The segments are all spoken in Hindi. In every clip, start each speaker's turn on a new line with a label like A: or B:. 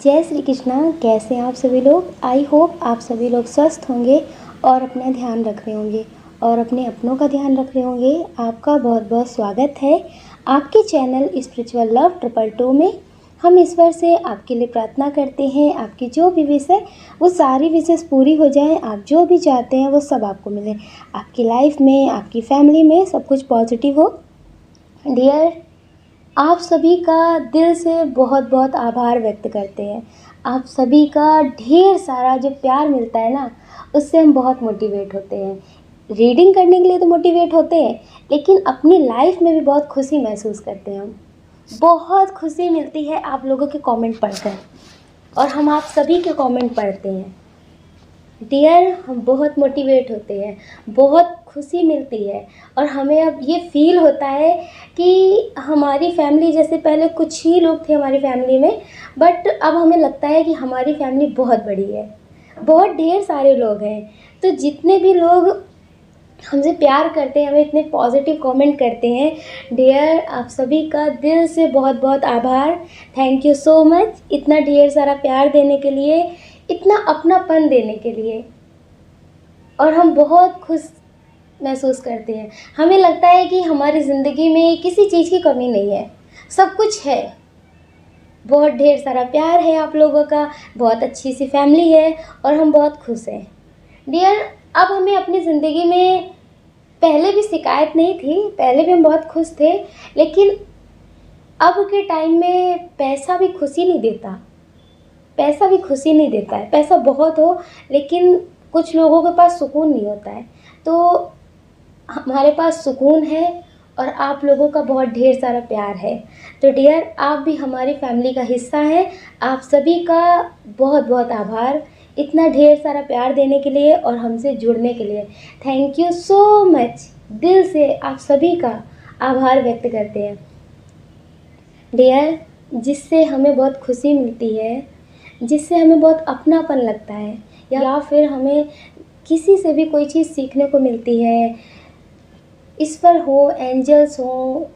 A: जय श्री कृष्णा। कैसे हैं आप सभी लोग। आई होप आप सभी लोग स्वस्थ होंगे और अपना ध्यान रख रहे होंगे और अपने अपनों का ध्यान रख रहे होंगे। आपका बहुत बहुत स्वागत है आपके चैनल स्पिरिचुअल लव 222 में। हम ईश्वर से आपके लिए प्रार्थना करते हैं आपकी जो भी विश है वो सारी विशेष पूरी हो जाएं। आप जो भी चाहते हैं वो सब आपको मिले, आपकी लाइफ में, आपकी फैमिली में सब कुछ पॉजिटिव हो। डियर, आप सभी का दिल से बहुत बहुत आभार व्यक्त करते हैं। आप सभी का ढेर सारा जो प्यार मिलता है ना, उससे हम बहुत मोटिवेट होते हैं। रीडिंग करने के लिए तो मोटिवेट होते हैं, लेकिन अपनी लाइफ में भी बहुत खुशी महसूस करते हैं। हम बहुत खुशी मिलती है आप लोगों के कमेंट पढ़कर, और हम आप सभी के कमेंट पढ़ते हैं। डियर, हम बहुत मोटिवेट होते हैं, बहुत खुशी मिलती है, और हमें अब ये फील होता है कि हमारी फैमिली, जैसे पहले कुछ ही लोग थे हमारी फैमिली में, बट अब हमें लगता है कि हमारी फैमिली बहुत बड़ी है, बहुत ढेर सारे लोग हैं। तो जितने भी लोग हमसे प्यार करते हैं, हमें इतने पॉजिटिव कमेंट करते हैं, डियर आप सभी का दिल से बहुत बहुत आभार। थैंक यू सो मच, इतना ढेर सारा प्यार देने के लिए, इतना अपनापन देने के लिए। और हम बहुत खुश महसूस करते हैं। हमें लगता है कि हमारी ज़िंदगी में किसी चीज़ की कमी नहीं है, सब कुछ है। बहुत ढेर सारा प्यार है आप लोगों का, बहुत अच्छी सी फैमिली है, और हम बहुत खुश हैं। डियर, अब हमें अपनी ज़िंदगी में पहले भी शिकायत नहीं थी, पहले भी हम बहुत खुश थे, लेकिन अब के टाइम में पैसा भी खुशी नहीं देता। पैसा भी खुशी नहीं देता है। पैसा बहुत हो लेकिन कुछ लोगों के पास सुकून नहीं होता है। तो हमारे पास सुकून है और आप लोगों का बहुत ढेर सारा प्यार है। तो डियर, आप भी हमारी फैमिली का हिस्सा हैं। आप सभी का बहुत बहुत आभार, इतना ढेर सारा प्यार देने के लिए और हमसे जुड़ने के लिए। Thank you so much. दिल से आप सभी का आभार व्यक्त करते हैं डियर, जिससे हमें बहुत खुशी मिलती है, जिससे हमें बहुत अपनापन लगता है, या फिर हमें किसी से भी कोई चीज़ सीखने को मिलती है। ईश्वर हो, एंजल्स हो,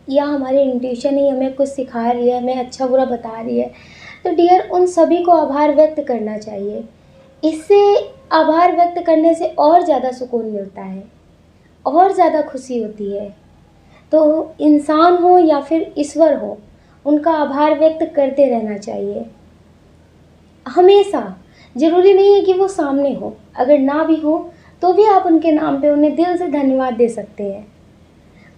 A: या हमारी इंट्यूशन ही हमें कुछ सिखा रही है, हमें अच्छा बुरा बता रही है, तो डियर उन सभी को आभार व्यक्त करना चाहिए। इससे आभार व्यक्त करने से और ज़्यादा सुकून मिलता है, और ज़्यादा खुशी होती है। तो इंसान हो या फिर ईश्वर हो, उनका आभार व्यक्त करते रहना चाहिए हमेशा। ज़रूरी नहीं है कि वो सामने हो, अगर ना भी हो तो भी आप उनके नाम पे उन्हें दिल से धन्यवाद दे सकते हैं।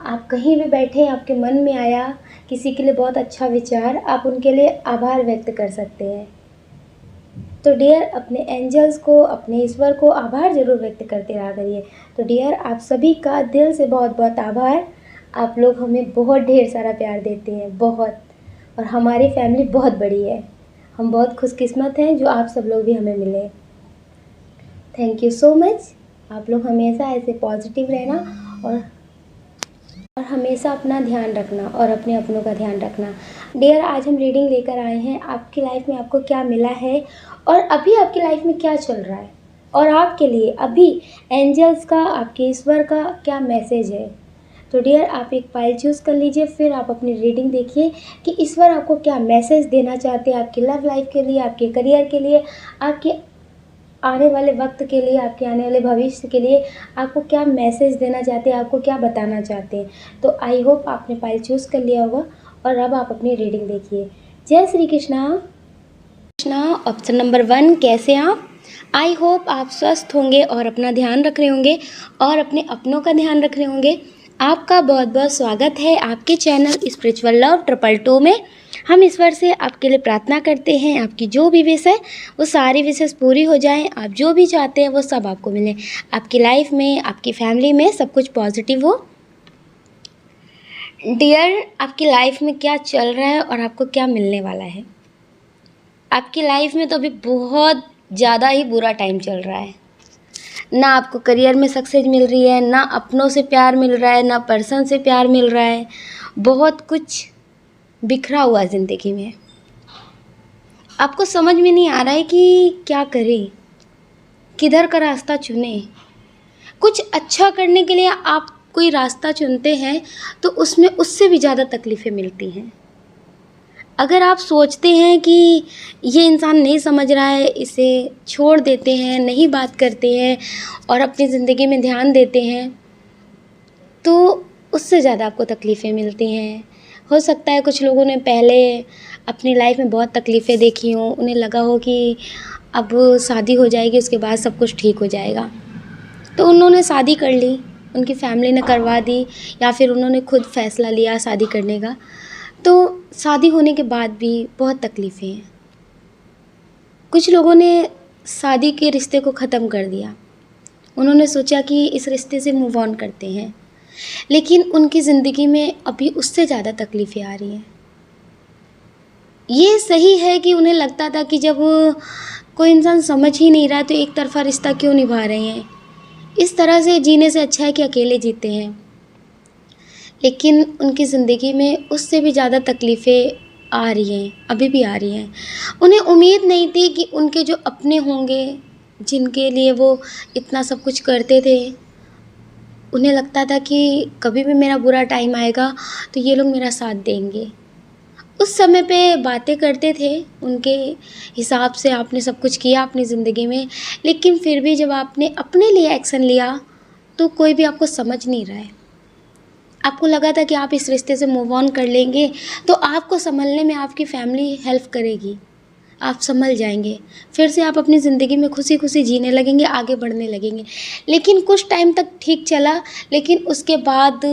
A: आप कहीं भी बैठे, आपके मन में आया किसी के लिए बहुत अच्छा विचार, आप उनके लिए आभार व्यक्त कर सकते हैं। तो डियर, अपने एंजल्स को, अपने ईश्वर को आभार ज़रूर व्यक्त करते रहा करिए। तो डियर, आप सभी का दिल से बहुत बहुत आभार। आप लोग हमें बहुत ढेर सारा प्यार देते हैं, बहुत, और हमारी फैमिली बहुत बड़ी है। हम बहुत खुशकिस्मत हैं जो आप सब लोग भी हमें मिले। Thank you so much. आप लोग हमेशा ऐसे पॉजिटिव रहना और हमेशा अपना ध्यान रखना और अपने अपनों का ध्यान रखना। डियर, आज हम रीडिंग लेकर आए हैं आपकी लाइफ में आपको क्या मिला है और अभी आपकी लाइफ में क्या चल रहा है, और आपके लिए अभी एंजल्स का, आपके ईश्वर का क्या मैसेज है। तो डियर, आप एक पाइल चूज़ कर लीजिए, फिर आप अपनी रीडिंग देखिए कि ईश्वर आपको क्या मैसेज देना चाहते हैं आपकी लव लाइफ के लिए, आपके करियर के लिए, आपके आने वाले वक्त के लिए, आपके आने वाले भविष्य के लिए आपको क्या मैसेज देना चाहते हैं, आपको क्या बताना चाहते हैं। तो आई होप आपने पाइल चूज़ कर लिया होगा, और अब आप अपनी रीडिंग देखिए। जय श्री कृष्णा। कृष्णा, ऑप्शन नंबर 1, कैसे आप? आई होप आप स्वस्थ होंगे और अपना ध्यान रख रहे होंगे और अपने अपनों का ध्यान रख रहे होंगे। आपका बहुत बहुत स्वागत है आपके चैनल स्पिरिचुअल लव 222 में। हम ईश्वर से आपके लिए प्रार्थना करते हैं आपकी जो भी विश है वो सारी विशेष पूरी हो जाएं। आप जो भी चाहते हैं वो सब आपको मिले, आपकी लाइफ में, आपकी फैमिली में सब कुछ पॉजिटिव हो। डियर, आपकी लाइफ में क्या चल रहा है और आपको क्या मिलने वाला है। आपकी लाइफ में तो अभी बहुत ज़्यादा ही बुरा टाइम चल रहा है। ना आपको करियर में सक्सेस मिल रही है, ना अपनों से प्यार मिल रहा है, ना पर्सन से प्यार मिल रहा है। बहुत कुछ बिखरा हुआ है ज़िंदगी में। आपको समझ में नहीं आ रहा है कि क्या करें, किधर का रास्ता चुने। कुछ अच्छा करने के लिए आप कोई रास्ता चुनते हैं तो उसमें उससे भी ज़्यादा तकलीफ़ें मिलती हैं। अगर आप सोचते हैं कि ये इंसान नहीं समझ रहा है, इसे छोड़ देते हैं, नहीं बात करते हैं और अपनी ज़िंदगी में ध्यान देते हैं, तो उससे ज़्यादा आपको तकलीफ़ें मिलती हैं। हो सकता है कुछ लोगों ने पहले अपनी लाइफ़ में बहुत तकलीफ़ें देखी हों, उन्हें लगा हो कि अब शादी हो जाएगी, उसके बाद सब कुछ ठीक हो जाएगा। तो उन्होंने शादी कर ली, उनकी फैमिली ने करवा दी या फिर उन्होंने खुद फ़ैसला लिया शादी करने का। तो शादी होने के बाद भी बहुत तकलीफ़ें हैं। कुछ लोगों ने शादी के रिश्ते को ख़त्म कर दिया। उन्होंने सोचा कि इस रिश्ते से मूव ऑन करते हैं, लेकिन उनकी ज़िंदगी में अभी उससे ज़्यादा तकलीफ़ें आ रही हैं। ये सही है कि उन्हें लगता था कि जब कोई इंसान समझ ही नहीं रहा तो एक तरफ़ा रिश्ता क्यों निभा रहे हैं। इस तरह से जीने से अच्छा है कि अकेले जीते हैं। लेकिन उनकी ज़िंदगी में उससे भी ज़्यादा तकलीफ़ें आ रही हैं, अभी भी आ रही हैं। उन्हें उम्मीद नहीं थी कि उनके जो अपने होंगे, जिनके लिए वो इतना सब कुछ करते थे, उन्हें लगता था कि कभी भी मेरा बुरा टाइम आएगा तो ये लोग मेरा साथ देंगे। उस समय पे बातें करते थे, उनके हिसाब से आपने सब कुछ किया अपनी ज़िंदगी में, लेकिन फिर भी जब आपने अपने लिए एक्शन लिया, तो कोई भी आपको समझ नहीं रहा है। आपको लगा था कि आप इस रिश्ते से मूव ऑन कर लेंगे, तो आपको सँभलने में आपकी फैमिली हेल्प करेगी, आप सँभल जाएँगे। फिर से आप अपनी ज़िंदगी में खुशी-खुशी जीने लगेंगे, आगे बढ़ने लगेंगे। लेकिन कुछ टाइम तक ठीक चला, लेकिन उसके बाद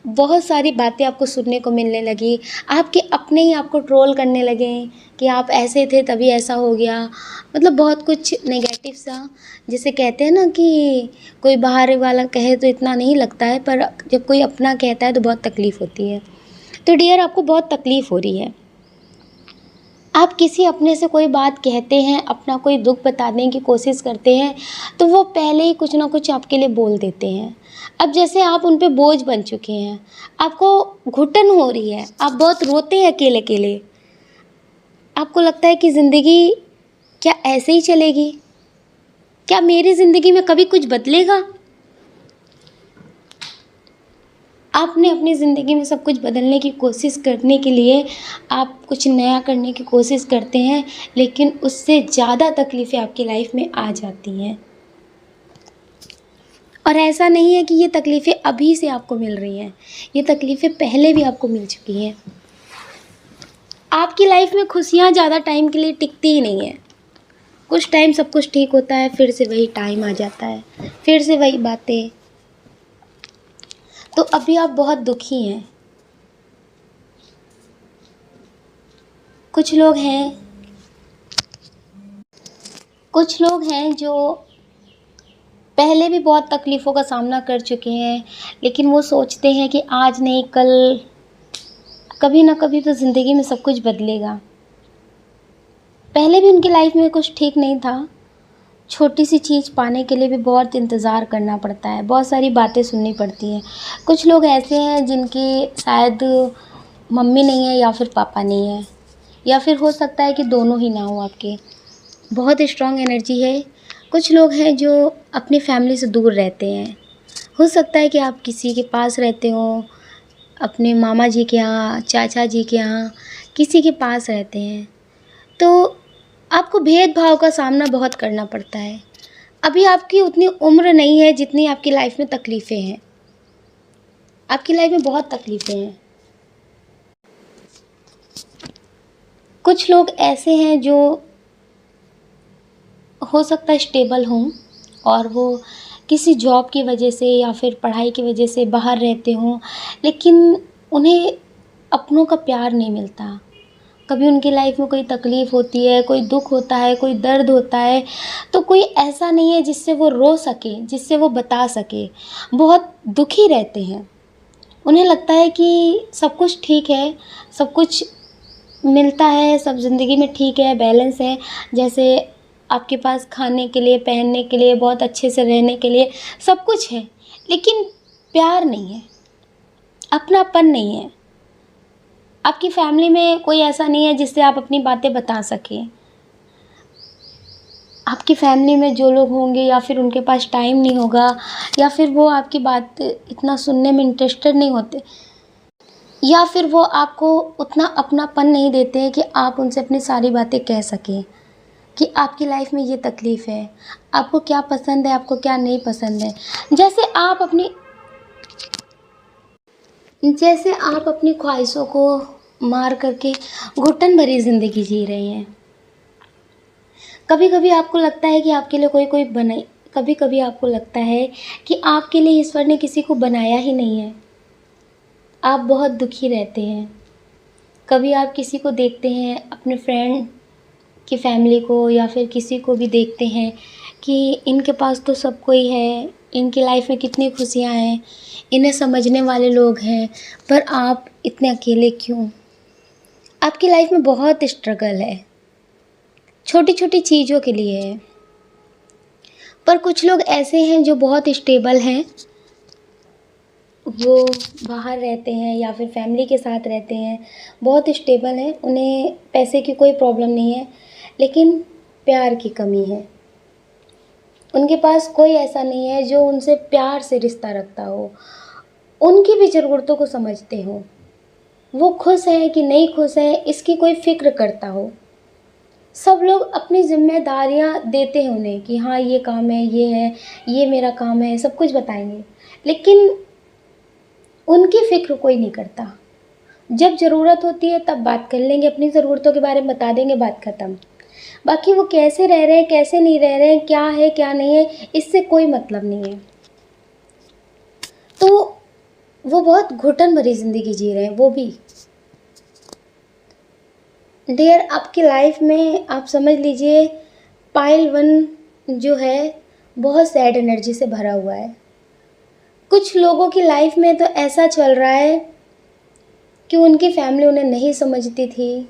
A: बहुत सारी बातें आपको सुनने को मिलने लगी। आपके अपने ही आपको ट्रोल करने लगे कि आप ऐसे थे तभी ऐसा हो गया। मतलब बहुत कुछ नेगेटिव सा, जिसे कहते हैं ना कि कोई बाहर वाला कहे तो इतना नहीं लगता है, पर जब कोई अपना कहता है तो बहुत तकलीफ़ होती है। तो डियर, आपको बहुत तकलीफ़ हो रही है। आप किसी अपने से कोई बात कहते हैं, अपना कोई दुःख बताने की कोशिश करते हैं, तो वो पहले ही कुछ ना कुछ आपके लिए बोल देते हैं। अब जैसे आप उन पे बोझ बन चुके हैं, आपको घुटन हो रही है, आप बहुत रोते हैं अकेले-अकेले। आपको लगता है कि ज़िंदगी क्या ऐसे ही चलेगी? क्या मेरी ज़िंदगी में कभी कुछ बदलेगा? आपने अपनी ज़िंदगी में सब कुछ बदलने की कोशिश करने के लिए आप कुछ नया करने की कोशिश करते हैं, लेकिन उससे ज़्यादा तकलीफ़ें आपकी लाइफ़ में आ जाती हैं। और ऐसा नहीं है कि ये तकलीफ़ें अभी से आपको मिल रही हैं, ये तकलीफ़ें पहले भी आपको मिल चुकी हैं। आपकी लाइफ़ में खुशियाँ ज़्यादा टाइम के लिए टिकती ही नहीं हैं। कुछ टाइम सब कुछ ठीक होता है, फिर से वही टाइम आ जाता है, फिर से वही बातें। तो अभी आप बहुत दुखी हैं। कुछ लोग हैं जो पहले भी बहुत तकलीफ़ों का सामना कर चुके हैं, लेकिन वो सोचते हैं कि आज नहीं कल, कभी ना कभी तो ज़िंदगी में सब कुछ बदलेगा। पहले भी उनकी लाइफ़ में कुछ ठीक नहीं था। छोटी सी चीज़ पाने के लिए भी बहुत इंतज़ार करना पड़ता है, बहुत सारी बातें सुननी पड़ती हैं। कुछ लोग ऐसे हैं जिनकी शायद मम्मी नहीं है या फिर पापा नहीं है, या फिर हो सकता है कि दोनों ही ना हो आपके। बहुत स्ट्रॉन्ग एनर्जी है। कुछ लोग हैं जो अपनी फैमिली से दूर रहते हैं। हो सकता है कि आप किसी के पास रहते हो, अपने मामा जी के यहाँ, चाचा जी के यहाँ, किसी के पास रहते हैं, तो आपको भेदभाव का सामना बहुत करना पड़ता है। अभी आपकी उतनी उम्र नहीं है जितनी आपकी लाइफ में तकलीफ़ें हैं। आपकी लाइफ में बहुत तकलीफ़ें हैं। कुछ लोग ऐसे हैं जो हो सकता है स्टेबल हों और वो किसी जॉब की वजह से या फिर पढ़ाई की वजह से बाहर रहते हों, लेकिन उन्हें अपनों का प्यार नहीं मिलता। कभी उनकी लाइफ में कोई तकलीफ़ होती है, कोई दुःख होता है, कोई दर्द होता है, तो कोई ऐसा नहीं है जिससे वो रो सके, जिससे वो बता सके। बहुत दुखी रहते हैं। उन्हें लगता है कि सब कुछ ठीक है, सब कुछ मिलता है, सब ज़िंदगी में ठीक है, बैलेंस है। जैसे आपके पास खाने के लिए, पहनने के लिए, बहुत अच्छे से रहने के लिए सब कुछ है, लेकिन प्यार नहीं है, अपनापन नहीं है। आपकी फैमिली में कोई ऐसा नहीं है जिससे आप अपनी बातें बता सकें। आपकी फैमिली में जो लोग होंगे या फिर उनके पास टाइम नहीं होगा, या फिर वो आपकी बात इतना सुनने में इंटरेस्टेड नहीं होते। या फिर वो आपको उतना अपनापन नहीं देते हैं कि आप उनसे अपनी सारी बातें कह सकें कि आपकी लाइफ में ये तकलीफ़ है, आपको क्या पसंद है, आपको क्या नहीं पसंद है। जैसे आप अपनी ख्वाहिशों को मार करके घुटन भरी ज़िंदगी जी रहे हैं। कभी कभी आपको लगता है कि आपके लिए कोई कोई बने कभी कभी आपको लगता है कि आपके लिए ईश्वर ने किसी को बनाया ही नहीं है। आप बहुत दुखी रहते हैं। कभी आप किसी को देखते हैं, अपने फ्रेंड की फैमिली को या फिर किसी को भी देखते हैं कि इनके पास तो सब कोई है, इनकी लाइफ में कितनी खुशियाँ हैं, इन्हें समझने वाले लोग हैं, पर आप इतने अकेले क्यों? आपकी लाइफ में बहुत स्ट्रगल है, छोटी छोटी चीज़ों के लिए है। पर कुछ लोग ऐसे हैं जो बहुत स्टेबल हैं, वो बाहर रहते हैं या फिर फैमिली के साथ रहते हैं, बहुत स्टेबल हैं, उन्हें पैसे की कोई प्रॉब्लम नहीं है, लेकिन प्यार की कमी है। उनके पास कोई ऐसा नहीं है जो उनसे प्यार से रिश्ता रखता हो, उनकी भी ज़रूरतों को समझते हो, वो खुश हैं कि नहीं खुश हैं इसकी कोई फ़िक्र करता हो। सब लोग अपनी ज़िम्मेदारियाँ देते हैं उन्हें कि हाँ ये काम है, ये मेरा काम है, सब कुछ बताएंगे, लेकिन उनकी फ़िक्र कोई नहीं करता। जब ज़रूरत होती है तब बात कर लेंगे, अपनी ज़रूरतों के बारे में बता देंगे, बात ख़त्म। बाकी वो कैसे रह रहे हैं, कैसे नहीं रह रहे हैं, क्या है क्या नहीं है, इससे कोई मतलब नहीं है। तो वो बहुत घुटन भरी ज़िंदगी जी रहे हैं वो भी। डियर, आपकी लाइफ में आप समझ लीजिए पाइल 1 जो है बहुत सैड एनर्जी से भरा हुआ है। कुछ लोगों की लाइफ में तो ऐसा चल रहा है कि उनकी फैमिली उन्हें नहीं समझती थी,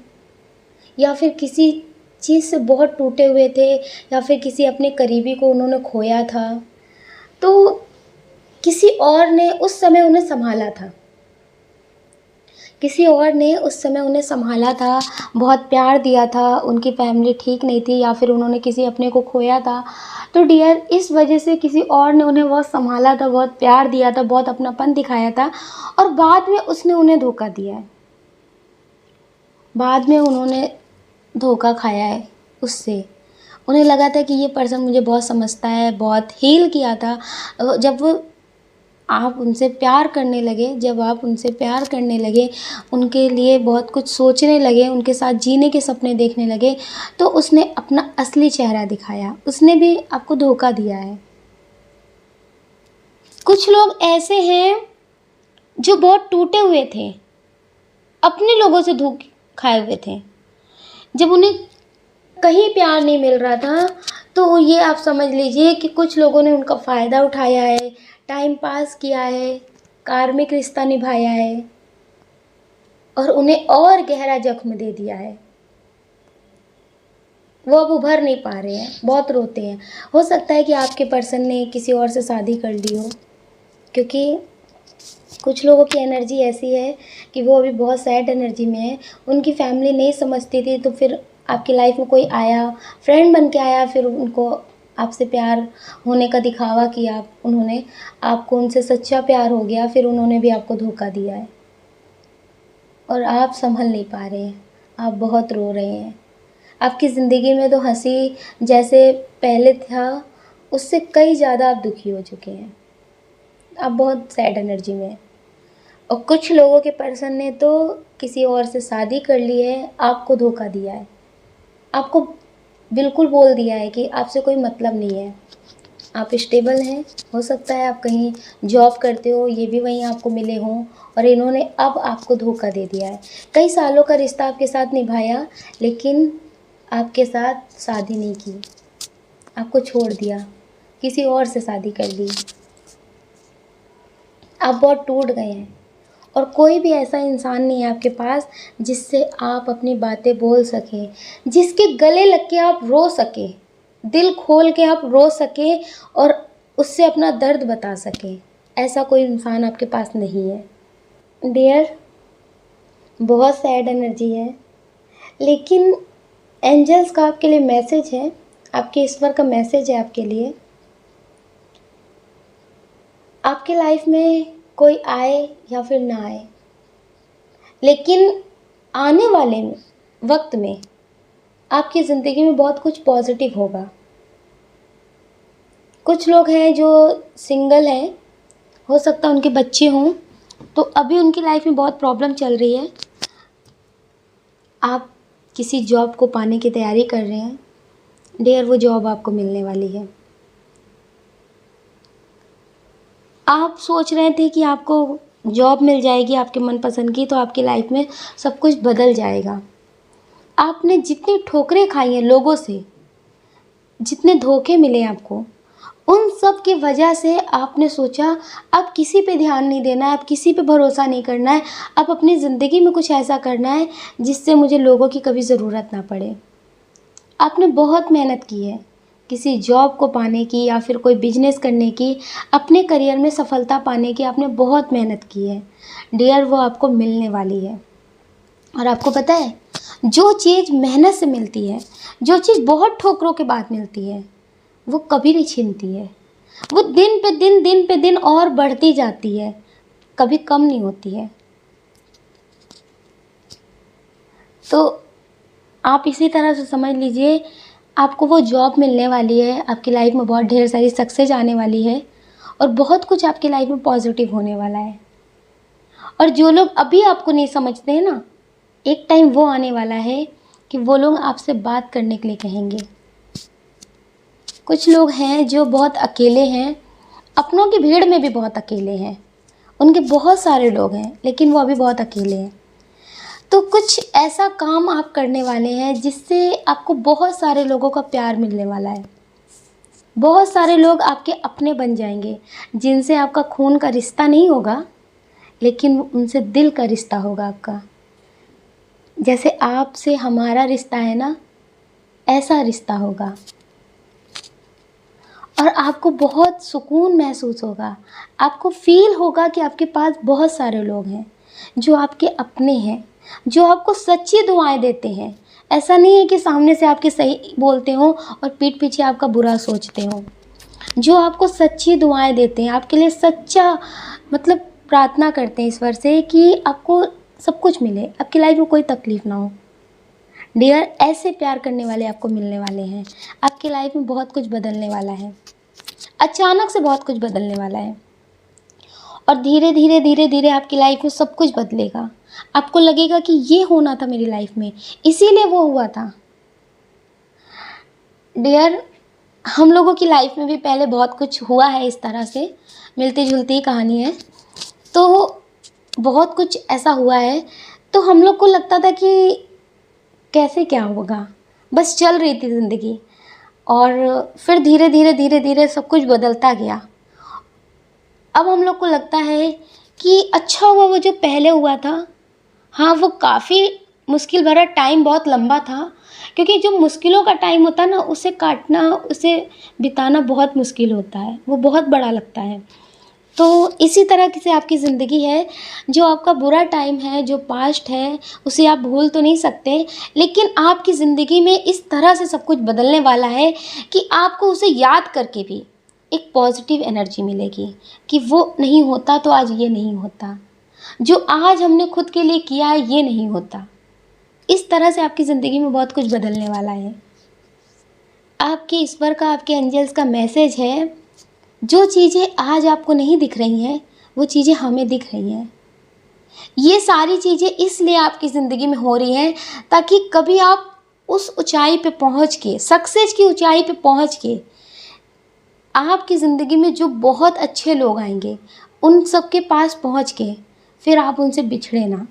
A: या फिर किसी चीज़ से बहुत टूटे हुए थे, या फिर किसी अपने करीबी को उन्होंने खोया था, तो किसी और ने उस समय उन्हें सँभाला था। किसी और ने उस समय उन्हें सँभाला था, बहुत प्यार दिया था, उनकी फैमिली ठीक नहीं थी या फिर उन्होंने किसी अपने को खोया था। तो डियर, इस वजह से किसी और ने उन्हें बहुत सँभाला था, बहुत प्यार दिया था, बहुत अपनापन दिखाया था, और बाद में उसने उन्हें धोखा दिया है। बाद में उन्होंने धोखा खाया है उससे। उन्हें लगा था कि ये पर्सन मुझे बहुत समझता है, बहुत हील किया था। आप उनसे प्यार करने लगे, जब आप उनसे प्यार करने लगे, उनके लिए बहुत कुछ सोचने लगे, उनके साथ जीने के सपने देखने लगे, तो उसने अपना असली चेहरा दिखाया, उसने भी आपको धोखा दिया है। कुछ लोग ऐसे हैं जो बहुत टूटे हुए थे, अपने लोगों से धोखे खाए हुए थे। जब उन्हें कहीं प्यार नहीं मिल रहा था, तो ये आप समझ लीजिए कि कुछ लोगों ने उनका फ़ायदा उठाया है, टाइम पास किया है, कार्मिक रिश्ता निभाया है, और उन्हें और गहरा जख्म दे दिया है। वो अब उभर नहीं पा रहे हैं, बहुत रोते हैं। हो सकता है कि आपके पर्सन ने किसी और से शादी कर ली हो, क्योंकि कुछ लोगों की एनर्जी ऐसी है कि वो अभी बहुत सैड एनर्जी में है। उनकी फैमिली नहीं समझती थी, तो फिर आपकी लाइफ में कोई आया, फ्रेंड बन के आया, फिर उनको आपसे प्यार होने का दिखावा किया, उन्होंने आपको, उनसे सच्चा प्यार हो गया, फिर उन्होंने भी आपको धोखा दिया है, और आप संभल नहीं पा रहे हैं, आप बहुत रो रहे हैं। आपकी ज़िंदगी में तो हंसी जैसे पहले था, उससे कई ज़्यादा आप दुखी हो चुके हैं, आप बहुत सैड एनर्जी में हैं। और कुछ लोगों के पर्सन ने तो किसी और से शादी कर ली है, आपको धोखा दिया है, आपको बिल्कुल बोल दिया है कि आपसे कोई मतलब नहीं है, आप स्टेबल हैं। हो सकता है आप कहीं जॉब करते हो, ये भी वहीं आपको मिले हों, और इन्होंने अब आपको धोखा दे दिया है। कई सालों का रिश्ता आपके साथ निभाया, लेकिन आपके साथ शादी नहीं की, आपको छोड़ दिया, किसी और से शादी कर ली, आप बहुत टूट गए हैं। और कोई भी ऐसा इंसान नहीं है आपके पास जिससे आप अपनी बातें बोल सकें, जिसके गले लग के आप रो सकें, दिल खोल के आप रो सकें और उससे अपना दर्द बता सकें। ऐसा कोई इंसान आपके पास नहीं है। डियर, बहुत सैड एनर्जी है, लेकिन एंजल्स का आपके लिए मैसेज है, आपके ईश्वर का मैसेज है आपके लिए। आपकी लाइफ में कोई आए या फिर ना आए, लेकिन आने वाले वक्त में आपकी ज़िंदगी में बहुत कुछ पॉजिटिव होगा। कुछ लोग हैं जो सिंगल हैं, हो सकता है उनके बच्चे हों, तो अभी उनकी लाइफ में बहुत प्रॉब्लम चल रही है। आप किसी जॉब को पाने की तैयारी कर रहे हैं, डियर वो जॉब आपको मिलने वाली है। आप सोच रहे थे कि आपको जॉब मिल जाएगी आपके मनपसंद की, तो आपकी लाइफ में सब कुछ बदल जाएगा। आपने जितनी ठोकरें खाई हैं लोगों से, जितने धोखे मिले आपको, उन सब की वजह से आपने सोचा अब किसी पे ध्यान नहीं देना है, अब किसी पे भरोसा नहीं करना है, अब अपनी ज़िंदगी में कुछ ऐसा करना है जिससे मुझे लोगों की कभी ज़रूरत ना पड़े। आपने बहुत मेहनत की है किसी जॉब को पाने की या फिर कोई बिजनेस करने की, अपने करियर में सफलता पाने की आपने बहुत मेहनत की है। डियर वो आपको मिलने वाली है। और आपको पता है, जो चीज़ मेहनत से मिलती है, जो चीज़ बहुत ठोकरों के बाद मिलती है, वो कभी नहीं छिनती है। वो दिन पे दिन और बढ़ती जाती है, कभी कम नहीं होती है। तो आप इसी तरह से समझ लीजिए, आपको वो जॉब मिलने वाली है, आपकी लाइफ में बहुत ढेर सारी सक्सेस आने वाली है और बहुत कुछ आपकी लाइफ में पॉजिटिव होने वाला है। और जो लोग अभी आपको नहीं समझते हैं ना, एक टाइम वो आने वाला है कि वो लोग आपसे बात करने के लिए कहेंगे। कुछ लोग हैं जो बहुत अकेले हैं, अपनों की भीड़ में भी बहुत अकेले हैं, उनके बहुत सारे लोग हैं लेकिन वो अभी बहुत अकेले हैं। तो कुछ ऐसा काम आप करने वाले हैं जिससे आपको बहुत सारे लोगों का प्यार मिलने वाला है। बहुत सारे लोग आपके अपने बन जाएंगे, जिनसे आपका खून का रिश्ता नहीं होगा लेकिन उनसे दिल का रिश्ता होगा आपका। जैसे आपसे हमारा रिश्ता है ना, ऐसा रिश्ता होगा। और आपको बहुत सुकून महसूस होगा, आपको फील होगा कि आपके पास बहुत सारे लोग हैं जो आपके अपने हैं, जो आपको सच्ची दुआएं देते हैं। ऐसा नहीं है कि सामने से आपके सही बोलते हों और पीठ पीछे आपका बुरा सोचते हों। जो आपको सच्ची दुआएं देते हैं, आपके लिए सच्चा मतलब प्रार्थना करते हैं ईश्वर से कि आपको सब कुछ मिले, आपकी लाइफ में कोई तकलीफ़ ना हो। डियर ऐसे प्यार करने वाले आपको मिलने वाले हैं। आपकी लाइफ में बहुत कुछ बदलने वाला है, अचानक से बहुत कुछ बदलने वाला है। और धीरे धीरे आपकी लाइफ में सब कुछ बदलेगा। आपको लगेगा कि ये होना था मेरी लाइफ में, इसीलिए वो हुआ था। डियर हम लोगों की लाइफ में भी पहले बहुत कुछ हुआ है, इस तरह से मिलती जुलती कहानी है। तो बहुत कुछ ऐसा हुआ है, तो हम लोग को लगता था कि कैसे क्या होगा, बस चल रही थी ज़िंदगी। और फिर धीरे धीरे सब कुछ बदलता गया। अब हम लोग को लगता है कि अच्छा हुआ वो जो पहले हुआ था। हाँ, वो काफ़ी मुश्किल भरा टाइम, बहुत लंबा था, क्योंकि जो मुश्किलों का टाइम होता है ना, उसे काटना, उसे बिताना बहुत मुश्किल होता है, वो बहुत बड़ा लगता है। तो इसी तरह से आपकी ज़िंदगी है। जो आपका बुरा टाइम है, जो पास्ट है, उसे आप भूल तो नहीं सकते, लेकिन आपकी ज़िंदगी में इस तरह से सब कुछ बदलने वाला है कि आपको उसे याद करके भी एक पॉजिटिव एनर्जी मिलेगी कि वो नहीं होता तो आज ये नहीं होता, जो आज हमने खुद के लिए किया है ये नहीं होता। इस तरह से आपकी ज़िंदगी में बहुत कुछ बदलने वाला है। आपके ईश्वर का, आपके एंजल्स का मैसेज है, जो चीज़ें आज आपको नहीं दिख रही हैं वो चीज़ें हमें दिख रही हैं। ये सारी चीज़ें इसलिए आपकी ज़िंदगी में हो रही हैं ताकि कभी आप उस ऊंचाई पे पहुंच के, सक्सेस की ऊंचाई पे पहुंच के, आपकी ज़िंदगी में जो बहुत अच्छे लोग आएंगे उन सब के पास पहुंच के फिर आप उनसे बिछड़े ना।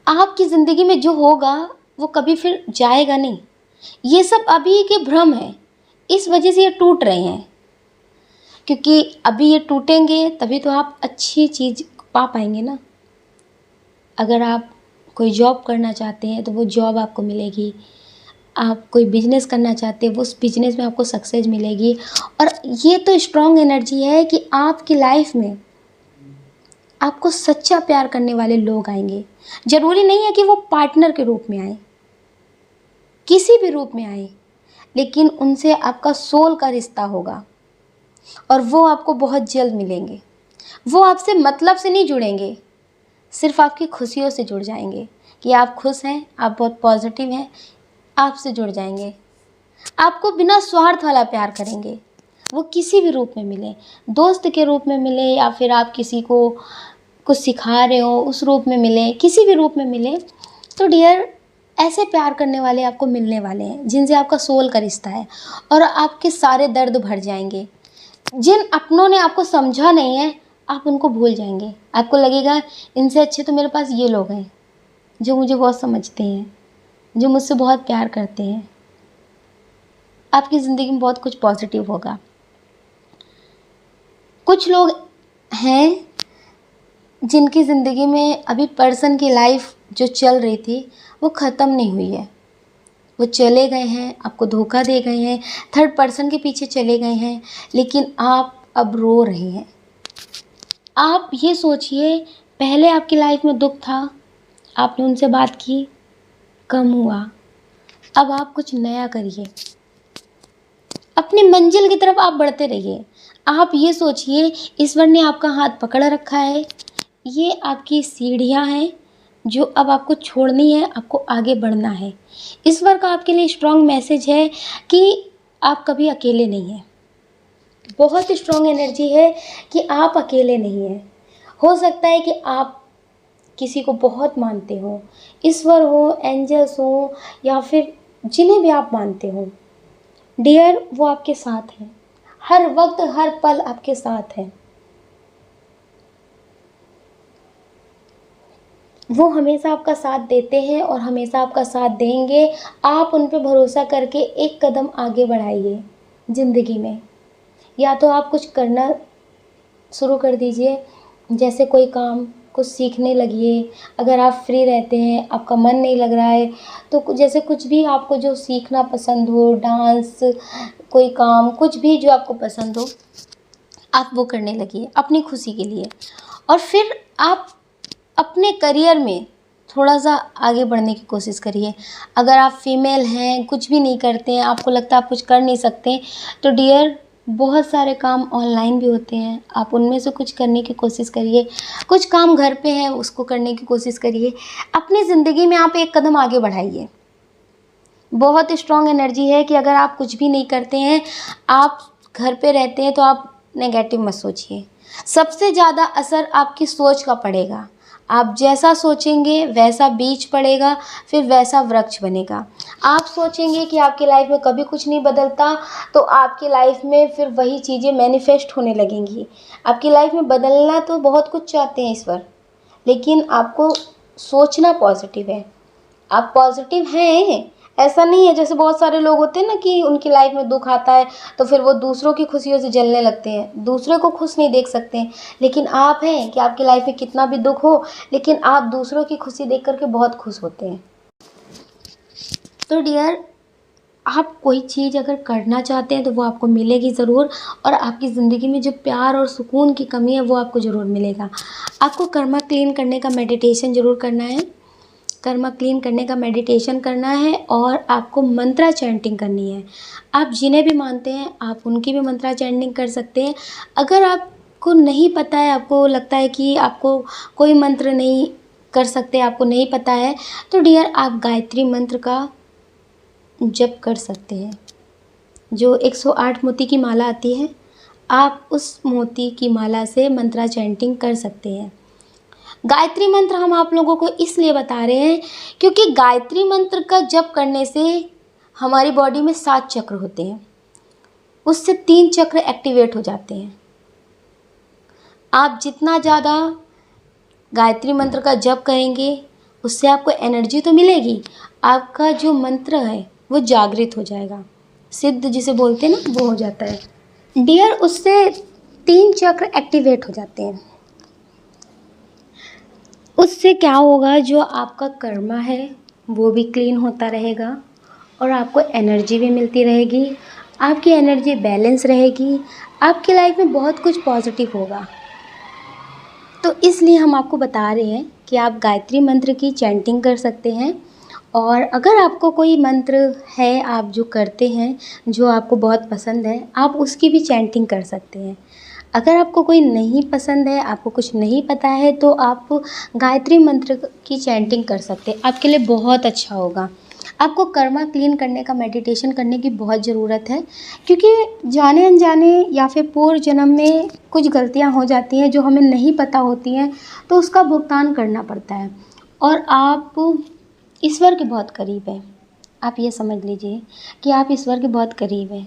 A: आपकी ज़िंदगी में जो होगा वो कभी फिर जाएगा नहीं। ये सब अभी के भ्रम है, इस वजह से ये टूट रहे हैं, क्योंकि अभी ये टूटेंगे तभी तो आप अच्छी चीज़ पा पाएंगे ना। अगर आप कोई जॉब करना चाहते हैं तो वो जॉब आपको मिलेगी, आप कोई बिजनेस करना चाहते हैं वो उस बिजनेस में आपको सक्सेस मिलेगी। और ये तो स्ट्रॉन्ग एनर्जी है कि आपकी लाइफ में आपको सच्चा प्यार करने वाले लोग आएंगे। ज़रूरी नहीं है कि वो पार्टनर के रूप में आए, किसी भी रूप में आए, लेकिन उनसे आपका सोल का रिश्ता होगा और वो आपको बहुत जल्द मिलेंगे। वो आपसे मतलब से नहीं जुड़ेंगे, सिर्फ़ आपकी खुशियों से जुड़ जाएंगे कि आप खुश हैं, आप बहुत पॉजिटिव हैं, आपसे जुड़ जाएंगे। आपको बिना स्वार्थ वाला प्यार करेंगे, वो किसी भी रूप में मिले, दोस्त के रूप में मिले या फिर आप किसी को कुछ सिखा रहे हो उस रूप में मिले, किसी भी रूप में मिले। तो डियर, ऐसे प्यार करने वाले आपको मिलने वाले हैं जिनसे आपका सोल का रिश्ता है और आपके सारे दर्द भर जाएंगे। जिन अपनों ने आपको समझा नहीं है, आप उनको भूल जाएंगे। आपको लगेगा इनसे अच्छे तो मेरे पास ये लोग हैं जो मुझे बहुत समझते हैं, जो मुझसे बहुत प्यार करते हैं। आपकी ज़िंदगी में बहुत कुछ पॉजिटिव होगा। कुछ लोग हैं जिनकी ज़िंदगी में अभी पर्सन की लाइफ जो चल रही थी वो ख़त्म नहीं हुई है। वो चले गए हैं, आपको धोखा दे गए हैं, थर्ड पर्सन के पीछे चले गए हैं, लेकिन आप अब रो रहे हैं। आप ये सोचिए, पहले आपकी लाइफ में दुख था, आपने उनसे बात की, कम हुआ। अब आप कुछ नया करिए, अपनी मंजिल की तरफ आप बढ़ते रहिए। आप ये सोचिए, ईश्वर ने आपका हाथ पकड़ रखा है, ये आपकी सीढ़ियाँ हैं जो अब आपको छोड़नी है, आपको आगे बढ़ना है। ईश्वर का आपके लिए स्ट्रॉन्ग मैसेज है कि आप कभी अकेले नहीं हैं। बहुत स्ट्रॉन्ग एनर्जी है कि आप अकेले नहीं हैं। हो सकता है कि आप किसी को बहुत मानते हो, ईश्वर हो, एंजल्स हो या फिर जिन्हें भी आप मानते हो, डियर, वो आपके साथ हैं, हर वक्त हर पल आपके साथ हैं। वो हमेशा आपका साथ देते हैं और हमेशा आपका साथ देंगे। आप उन पे भरोसा करके एक कदम आगे बढ़ाइए ज़िंदगी में। या तो आप कुछ करना शुरू कर दीजिए, जैसे कोई काम कुछ सीखने लगिए। अगर आप फ्री रहते हैं, आपका मन नहीं लग रहा है, तो जैसे कुछ भी आपको जो सीखना पसंद हो, डांस, कोई काम, कुछ भी जो आपको पसंद हो, आप वो करने लगिए अपनी खुशी के लिए। और फिर आप अपने करियर में थोड़ा सा आगे बढ़ने की कोशिश करिए। अगर आप फीमेल हैं, कुछ भी नहीं करते हैं, आपको लगता है आप कुछ कर नहीं सकते, तो डियर, बहुत सारे काम ऑनलाइन भी होते हैं, आप उनमें से कुछ करने की कोशिश करिए। कुछ काम घर पे हैं, उसको करने की कोशिश करिए। अपनी ज़िंदगी में आप एक कदम आगे बढ़ाइए। बहुत स्ट्रॉन्ग एनर्जी है कि अगर आप कुछ भी नहीं करते हैं, आप घर पे रहते हैं, तो आप नेगेटिव मत सोचिए। सबसे ज़्यादा असर आपकी सोच का पड़ेगा। आप जैसा सोचेंगे वैसा बीज पड़ेगा, फिर वैसा वृक्ष बनेगा। आप सोचेंगे कि आपकी लाइफ में कभी कुछ नहीं बदलता, तो आपकी लाइफ में फिर वही चीज़ें मैनिफेस्ट होने लगेंगी। आपकी लाइफ में बदलना तो बहुत कुछ चाहते हैं ईश्वर, लेकिन आपको सोचना पॉजिटिव है। आप पॉजिटिव हैं, ऐसा नहीं है जैसे बहुत सारे लोग होते हैं ना कि उनकी लाइफ में दुख आता है तो फिर वो दूसरों की खुशियों से जलने लगते हैं, दूसरे को खुश नहीं देख सकते हैं। लेकिन आप हैं कि आपकी लाइफ में कितना भी दुख हो, लेकिन आप दूसरों की खुशी देख करके बहुत खुश होते हैं। तो डियर, आप कोई चीज़ अगर करना चाहते हैं तो वो आपको मिलेगी ज़रूर, और आपकी ज़िंदगी में जो प्यार और सुकून की कमी है वो आपको ज़रूर मिलेगा। आपको कर्मा क्लीन करने का मेडिटेशन ज़रूर करना है, कर्मा क्लीन करने का मेडिटेशन करना है, और आपको मंत्रा चैंटिंग करनी है। आप जिन्हें भी मानते हैं आप उनकी भी मंत्रा चैंटिंग कर सकते हैं। अगर आपको नहीं पता है, आपको लगता है कि आपको कोई मंत्र नहीं कर सकते, आपको नहीं पता है, तो डियर, आप गायत्री मंत्र का जप कर सकते हैं। जो 108 मोती की माला आती है, आप उस मोती की माला से मंत्रा चैंटिंग कर सकते हैं। गायत्री मंत्र हम आप लोगों को इसलिए बता रहे हैं क्योंकि गायत्री मंत्र का जप करने से हमारी बॉडी में 7 चक्र होते हैं, उससे 3 चक्र एक्टिवेट हो जाते हैं। आप जितना ज़्यादा गायत्री मंत्र का जप करेंगे, उससे आपको एनर्जी तो मिलेगी, आपका जो मंत्र है वो जागृत हो जाएगा, सिद्ध जिसे बोलते हैं ना, वो हो जाता है डियर। उससे 3 चक्र एक्टिवेट हो जाते हैं। उससे क्या होगा, जो आपका कर्मा है वो भी क्लीन होता रहेगा और आपको एनर्जी भी मिलती रहेगी, आपकी एनर्जी बैलेंस रहेगी, आपकी लाइफ में बहुत कुछ पॉजिटिव होगा। तो इसलिए हम आपको बता रहे हैं कि आप गायत्री मंत्र की चैंटिंग कर सकते हैं। और अगर आपको कोई मंत्र है आप जो करते हैं, जो आपको बहुत पसंद है, आप उसकी भी चैंटिंग कर सकते हैं। अगर आपको कोई नहीं पसंद है, आपको कुछ नहीं पता है, तो आप गायत्री मंत्र की चैंटिंग कर सकते हैं, आपके लिए बहुत अच्छा होगा। आपको कर्मा क्लीन करने का मेडिटेशन करने की बहुत ज़रूरत है, क्योंकि जाने अनजाने या फिर पूर्व जन्म में कुछ गलतियां हो जाती हैं जो हमें नहीं पता होती हैं, तो उसका भुगतान करना पड़ता है। और आप ईश्वर के बहुत करीब हैं। आप ये समझ लीजिए कि आप ईश्वर के बहुत करीब हैं।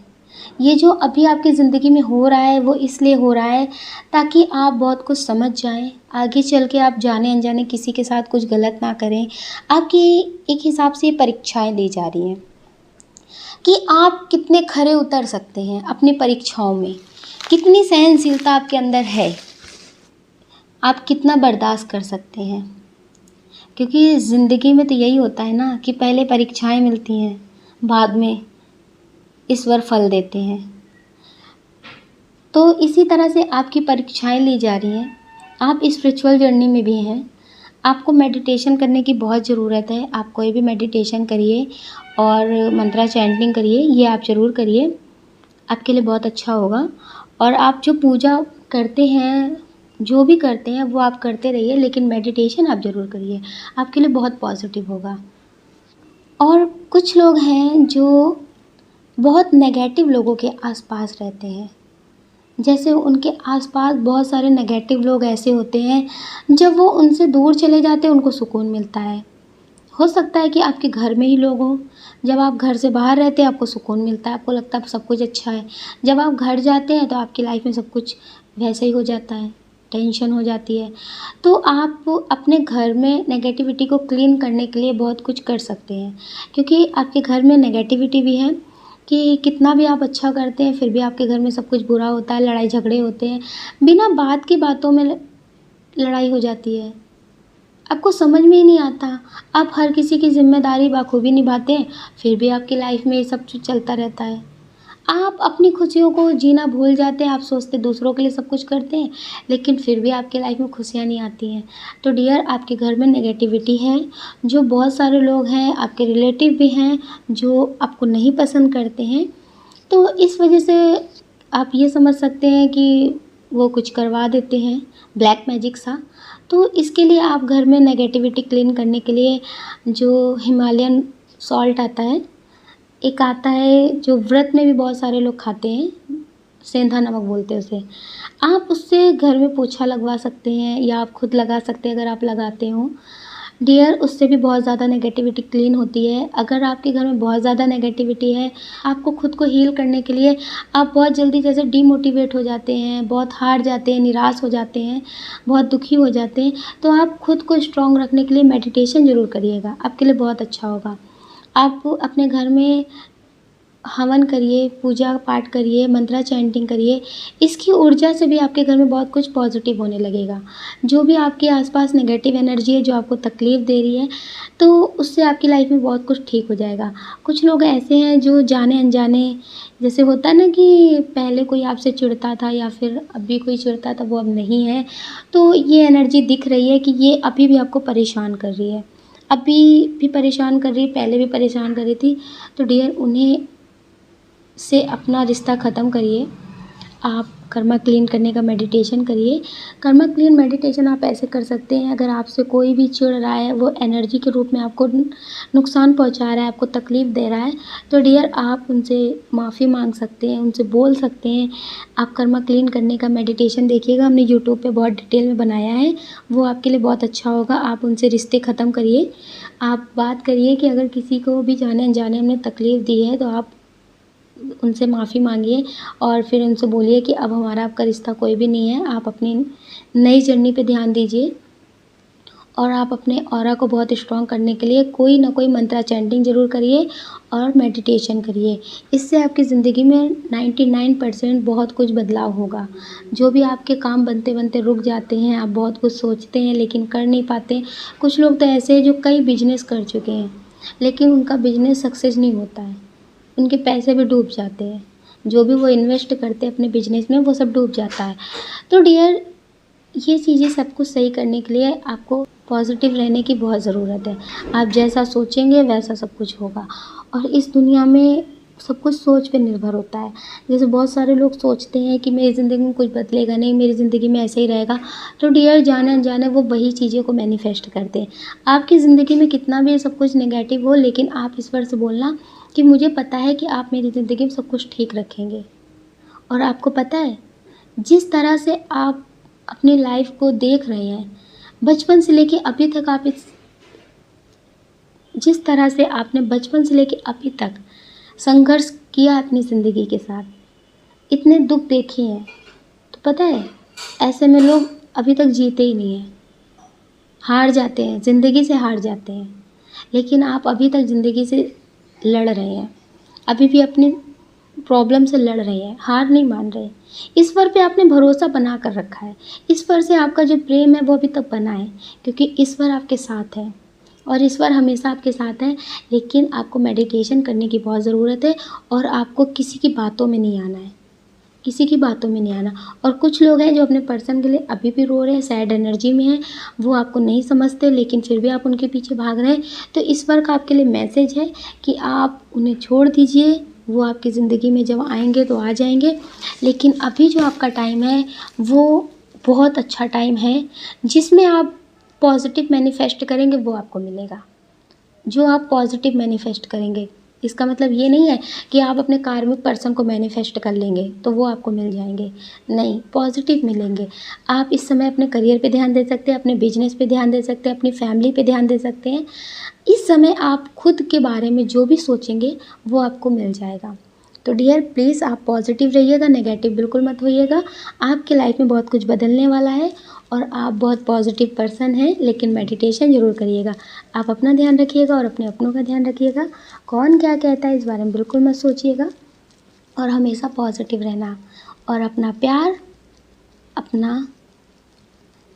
A: ये जो अभी आपकी ज़िंदगी में हो रहा है वो इसलिए हो रहा है ताकि आप बहुत कुछ समझ जाएं, आगे चल के आप जाने अनजाने किसी के साथ कुछ गलत ना करें। आपकी एक हिसाब से ये परीक्षाएं ली जा रही हैं कि आप कितने खरे उतर सकते हैं अपनी परीक्षाओं में, कितनी सहनशीलता आपके अंदर है, आप कितना बर्दाश्त कर सकते हैं। क्योंकि ज़िंदगी में तो यही होता है ना कि पहले परीक्षाएं मिलती हैं, बाद में ईश्वर फल देते हैं। तो इसी तरह से आपकी परीक्षाएं ली जा रही हैं। आप स्पिरिचुअल जर्नी में भी हैं। आपको मेडिटेशन करने की बहुत ज़रूरत है। आप कोई भी मेडिटेशन करिए और मंत्रा चैंटिंग करिए, ये आप ज़रूर करिए, आपके लिए बहुत अच्छा होगा। और आप जो पूजा करते हैं, जो भी करते हैं वो आप करते रहिए, लेकिन मेडिटेशन आप ज़रूर करिए, आपके लिए बहुत पॉजिटिव होगा। और कुछ लोग हैं जो बहुत नेगेटिव लोगों के आसपास रहते हैं, जैसे उनके आसपास बहुत सारे नेगेटिव लोग ऐसे होते हैं, जब वो उनसे दूर चले जाते हैं उनको सुकून मिलता है। हो सकता है कि आपके घर में ही लोग हों, जब आप घर से बाहर रहते हैं आपको सुकून मिलता है, आपको लगता है सब कुछ अच्छा है। जब आप घर जाते हैं तो आपकी लाइफ में सब कुछ वैसे ही हो जाता है, टेंशन हो जाती है। तो आप अपने घर में नेगेटिविटी को क्लीन करने के लिए बहुत कुछ कर सकते हैं, क्योंकि आपके घर में नेगेटिविटी भी है कि कितना भी आप अच्छा करते हैं फिर भी आपके घर में सब कुछ बुरा होता है, लड़ाई झगड़े होते हैं, बिना बात की बातों में लड़ाई हो जाती है, आपको समझ में ही नहीं आता। आप हर किसी की ज़िम्मेदारी बाखूबी निभाते हैं, फिर भी आपकी लाइफ में ये सब कुछ चलता रहता है। आप अपनी खुशियों को जीना भूल जाते हैं, आप सोचते दूसरों के लिए सब कुछ करते हैं, लेकिन फिर भी आपकी लाइफ में खुशियाँ नहीं आती हैं। तो डियर, आपके घर में नेगेटिविटी है, जो बहुत सारे लोग हैं, आपके रिलेटिव भी हैं जो आपको नहीं पसंद करते हैं। तो इस वजह से आप ये समझ सकते हैं कि वो कुछ करवा देते हैं, ब्लैक मैजिक सा। तो इसके लिए आप घर में नेगेटिविटी क्लीन करने के लिए जो हिमालयन सॉल्ट आता है, एक आता है जो व्रत में भी बहुत सारे लोग खाते हैं, सेंधा नमक बोलते हैं उसे। आप उससे घर में पोछा लगवा सकते हैं या आप खुद लगा सकते हैं अगर आप लगाते हो। डियर, उससे भी बहुत ज़्यादा नेगेटिविटी क्लीन होती है। अगर आपके घर में बहुत ज़्यादा नेगेटिविटी है, आपको खुद को हील करने के लिए आप बहुत जल्दी जैसे डीमोटिवेट हो जाते हैं, बहुत हार जाते हैं, निराश हो जाते हैं, बहुत दुखी हो जाते हैं, तो आप खुद को स्ट्रॉन्ग रखने के लिए मेडिटेशन ज़रूर करिएगा, आपके लिए बहुत अच्छा होगा। आप अपने घर में हवन करिए, पूजा पाठ करिए, मंत्रा चैंटिंग करिए, इसकी ऊर्जा से भी आपके घर में बहुत कुछ पॉजिटिव होने लगेगा। जो भी आपके आसपास नेगेटिव एनर्जी है जो आपको तकलीफ़ दे रही है, तो उससे आपकी लाइफ में बहुत कुछ ठीक हो जाएगा। कुछ लोग ऐसे हैं जो जाने अनजाने, जैसे होता है ना कि पहले कोई आपसे चिढ़ता था या फिर अभी कोई चिढ़ता था, वो अब नहीं है, तो ये एनर्जी दिख रही है कि ये अभी भी आपको परेशान कर रही है, अभी भी परेशान कर रही है, पहले भी परेशान कर रही थी। तो डियर, उन्हें से अपना रिश्ता ख़त्म करिए। आप कर्मा क्लीन करने का मेडिटेशन करिए। कर्मा क्लीन मेडिटेशन आप ऐसे कर सकते हैं, अगर आपसे कोई भी चिढ़ रहा है, वो एनर्जी के रूप में आपको नुकसान पहुंचा रहा है, आपको तकलीफ़ दे रहा है, तो डियर आप उनसे माफ़ी मांग सकते हैं, उनसे बोल सकते हैं। आप कर्मा क्लीन करने का मेडिटेशन देखिएगा, हमने यूट्यूब पे बहुत डिटेल में बनाया है, वो आपके लिए बहुत अच्छा होगा। आप उनसे रिश्ते ख़त्म करिए। आप बात करिए कि अगर किसी को भी जाने अनजाने हमने तकलीफ़ दी है तो आप उनसे माफ़ी मांगिए और फिर उनसे बोलिए कि अब हमारा आपका रिश्ता कोई भी नहीं है। आप अपनी नई जर्नी पे ध्यान दीजिए और आप अपने ऑरा को बहुत स्ट्रॉन्ग करने के लिए कोई ना कोई मंत्रा चैंटिंग ज़रूर करिए और मेडिटेशन करिए। इससे आपकी ज़िंदगी में 99% बहुत कुछ बदलाव होगा। जो भी आपके काम बनते बनते रुक जाते हैं, आप बहुत कुछ सोचते हैं लेकिन कर नहीं पाते। कुछ लोग तो ऐसे हैं जो कई बिजनेस कर चुके हैं लेकिन उनका बिजनेस सक्सेस नहीं होता है, उनके पैसे भी डूब जाते हैं, जो भी वो इन्वेस्ट करते हैं अपने बिजनेस में वो सब डूब जाता है। तो डियर, ये चीज़ें सब कुछ सही करने के लिए आपको पॉजिटिव रहने की बहुत ज़रूरत है। आप जैसा सोचेंगे वैसा सब कुछ होगा। और इस दुनिया में सब कुछ सोच पे निर्भर होता है। जैसे बहुत सारे लोग सोचते हैं कि मेरी ज़िंदगी में कुछ बदलेगा नहीं, मेरी ज़िंदगी में ऐसे ही रहेगा, तो डियर जाने अनजाने वो वही चीज़ों को मैनिफेस्ट करते हैं। आपकी ज़िंदगी में कितना भी सब कुछ नेगेटिव हो, लेकिन आप ईश्वर से बोलना कि मुझे पता है कि आप मेरी ज़िंदगी में सब कुछ ठीक रखेंगे। और आपको पता है, जिस तरह से आप अपनी लाइफ को देख रहे हैं, बचपन से लेके अभी तक आप जिस तरह से आपने बचपन से लेके अभी तक संघर्ष किया अपनी ज़िंदगी के साथ, इतने दुख देखे हैं, तो पता है ऐसे में लोग अभी तक जीते ही नहीं हैं, हार जाते हैं, ज़िंदगी से हार जाते हैं। लेकिन आप अभी तक ज़िंदगी से लड़ रहे हैं, अभी भी अपनी प्रॉब्लम से लड़ रहे हैं, हार नहीं मान रहे। ईश्वर पे आपने भरोसा बना कर रखा है। ईश्वर से आपका जो प्रेम है वो अभी तक बना है, क्योंकि ईश्वर आपके साथ है और ईश्वर हमेशा आपके साथ है। लेकिन आपको मेडिटेशन करने की बहुत ज़रूरत है और आपको किसी की बातों में नहीं आना है, किसी की बातों में नहीं आना। और कुछ लोग हैं जो अपने पर्सन के लिए अभी भी रो रहे हैं, सैड एनर्जी में हैं, वो आपको नहीं समझते, लेकिन फिर भी आप उनके पीछे भाग रहे हैं। तो ईश्वर का आपके लिए मैसेज है कि आप उन्हें छोड़ दीजिए, वो आपकी ज़िंदगी में जब आएंगे तो आ जाएंगे। लेकिन अभी जो आपका टाइम है वो बहुत अच्छा टाइम है, जिसमें आप पॉजिटिव मैनिफेस्ट करेंगे वो आपको मिलेगा। जो आप पॉजिटिव मैनिफेस्ट करेंगे, इसका मतलब ये नहीं है कि आप अपने कार्मिक पर्सन को मैनिफेस्ट कर लेंगे तो वो आपको मिल जाएंगे, नहीं, पॉजिटिव मिलेंगे। आप इस समय अपने करियर पे ध्यान दे सकते हैं, अपने बिजनेस पे ध्यान दे सकते हैं, अपनी फैमिली पे ध्यान दे सकते हैं। इस समय आप खुद के बारे में जो भी सोचेंगे वो आपको मिल जाएगा। तो डियर प्लीज़ आप पॉजिटिव रहिएगा, नेगेटिव बिल्कुल मत होइएगा। आपकी लाइफ में बहुत कुछ बदलने वाला है और आप बहुत पॉजिटिव पर्सन हैं, लेकिन मेडिटेशन ज़रूर करिएगा। आप अपना ध्यान रखिएगा और अपने अपनों का ध्यान रखिएगा। कौन क्या कहता है इस बारे में बिल्कुल मत सोचिएगा और हमेशा पॉजिटिव रहना और अपना प्यार, अपना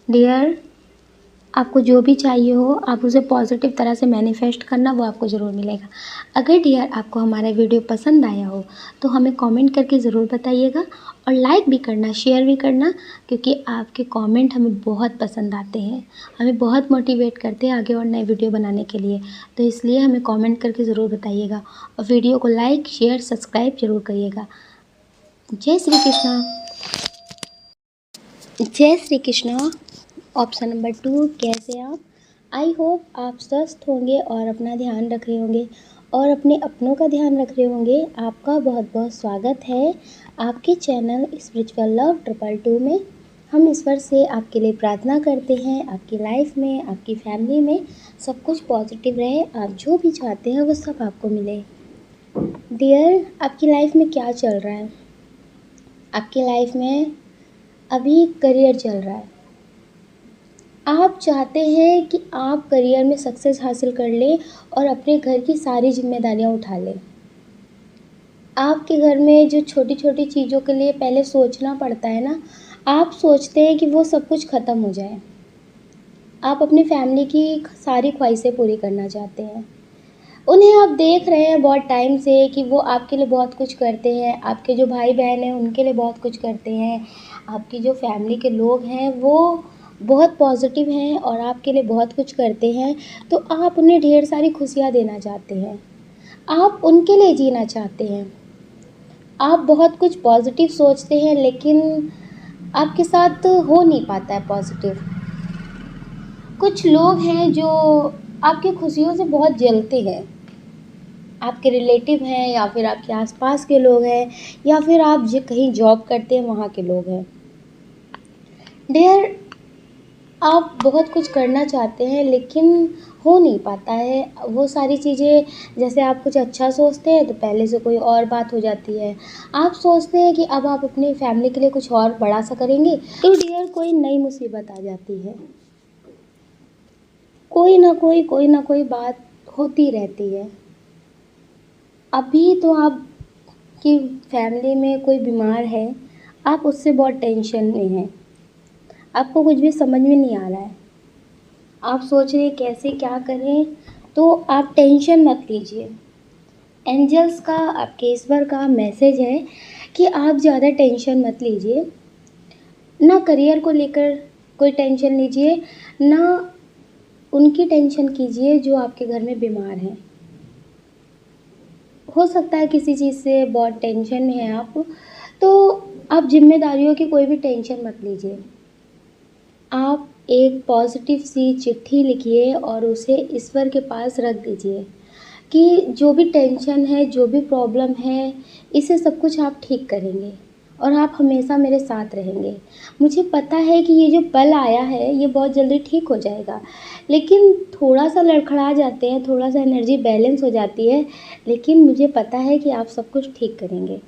A: डियर, आपको जो भी चाहिए हो आप उसे पॉजिटिव तरह से मैनिफेस्ट करना, वो आपको ज़रूर मिलेगा। अगर डियर आपको हमारा वीडियो पसंद आया हो तो हमें कमेंट करके ज़रूर बताइएगा और लाइक भी करना, शेयर भी करना, क्योंकि आपके कमेंट हमें बहुत पसंद आते हैं, हमें बहुत मोटिवेट करते हैं आगे और नए वीडियो बनाने के लिए। तो इसलिए हमें कमेंट करके ज़रूर बताइएगा और वीडियो को लाइक, शेयर, सब्सक्राइब ज़रूर करिएगा। जय श्री कृष्णा। जय श्री कृष्णा। ऑप्शन नंबर 2, कैसे आप? आई होप आप स्वस्थ होंगे और अपना ध्यान रख रहे होंगे और अपने अपनों का ध्यान रख रहे होंगे। आपका बहुत बहुत स्वागत है आपके चैनल स्पिरिचुअल लव 222 में। हम ईश्वर से आपके लिए प्रार्थना करते हैं, आपकी लाइफ में, आपकी फैमिली में सब कुछ पॉजिटिव रहे, आप जो भी चाहते हैं वो सब आपको मिले। डियर, आपकी लाइफ में क्या चल रहा है? आपकी लाइफ में अभी करियर चल रहा है। आप चाहते हैं कि आप करियर में सक्सेस हासिल कर लें और अपने घर की सारी जिम्मेदारियां उठा लें। आपके घर में जो छोटी छोटी चीज़ों के लिए पहले सोचना पड़ता है ना, आप सोचते हैं कि वो सब कुछ ख़त्म हो जाए। आप अपनी फैमिली की सारी ख्वाहिशें पूरी करना चाहते हैं। उन्हें आप देख रहे हैं बहुत टाइम से कि वो आपके लिए बहुत कुछ करते हैं, आपके जो भाई बहन हैं उनके लिए बहुत कुछ करते हैं, आपकी जो फैमिली के लोग हैं वो बहुत पॉजिटिव हैं और आपके लिए बहुत कुछ करते हैं। तो आप उन्हें ढेर सारी खुशियाँ देना चाहते हैं, आप उनके लिए जीना चाहते हैं। आप बहुत कुछ पॉजिटिव सोचते हैं, लेकिन आपके साथ हो नहीं पाता है पॉजिटिव। कुछ लोग हैं जो आपकी खुशियों से बहुत जलते हैं, आपके रिलेटिव हैं या फिर आपके आसपास के लोग हैं या फिर आप जो कहीं जॉब करते हैं वहाँ के लोग हैं। डियर, आप बहुत कुछ करना चाहते हैं लेकिन हो नहीं पाता है वो सारी चीज़ें। जैसे आप कुछ अच्छा सोचते हैं तो पहले से कोई और बात हो जाती है। आप सोचते हैं कि अब आप अपनी फैमिली के लिए कुछ और बड़ा सा करेंगे, तो डियर कोई नई मुसीबत आ जाती है। कोई ना कोई बात होती रहती है। अभी तो आपकी फैमिली में कोई बीमार है, आप उससे बहुत टेंशन में हैं, आपको कुछ भी समझ में नहीं आ रहा है, आप सोच रहे हैं कैसे क्या करें। तो आप टेंशन मत लीजिए। एंजल्स का, आपके ईश्वर का मैसेज है कि आप ज़्यादा टेंशन मत लीजिए। ना करियर को लेकर कोई टेंशन लीजिए, ना उनकी टेंशन कीजिए जो आपके घर में बीमार हैं। हो सकता है किसी चीज़ से बहुत टेंशन में हैं आप, तो आप ज़िम्मेदारियों की कोई भी टेंशन मत लीजिए। आप एक पॉज़िटिव सी चिट्ठी लिखिए और उसे ईश्वर के पास रख दीजिए कि जो भी टेंशन है, जो भी प्रॉब्लम है, इसे सब कुछ आप ठीक करेंगे और आप हमेशा मेरे साथ रहेंगे। मुझे पता है कि ये जो पल आया है, ये बहुत जल्दी ठीक हो जाएगा, लेकिन थोड़ा-सा लड़खड़ा जाते हैं, थोड़ा-सा एनर्जी बैलेंस हो जाती है, लेकिन मुझे पता है कि आप सब कुछ ठीक करेंगे।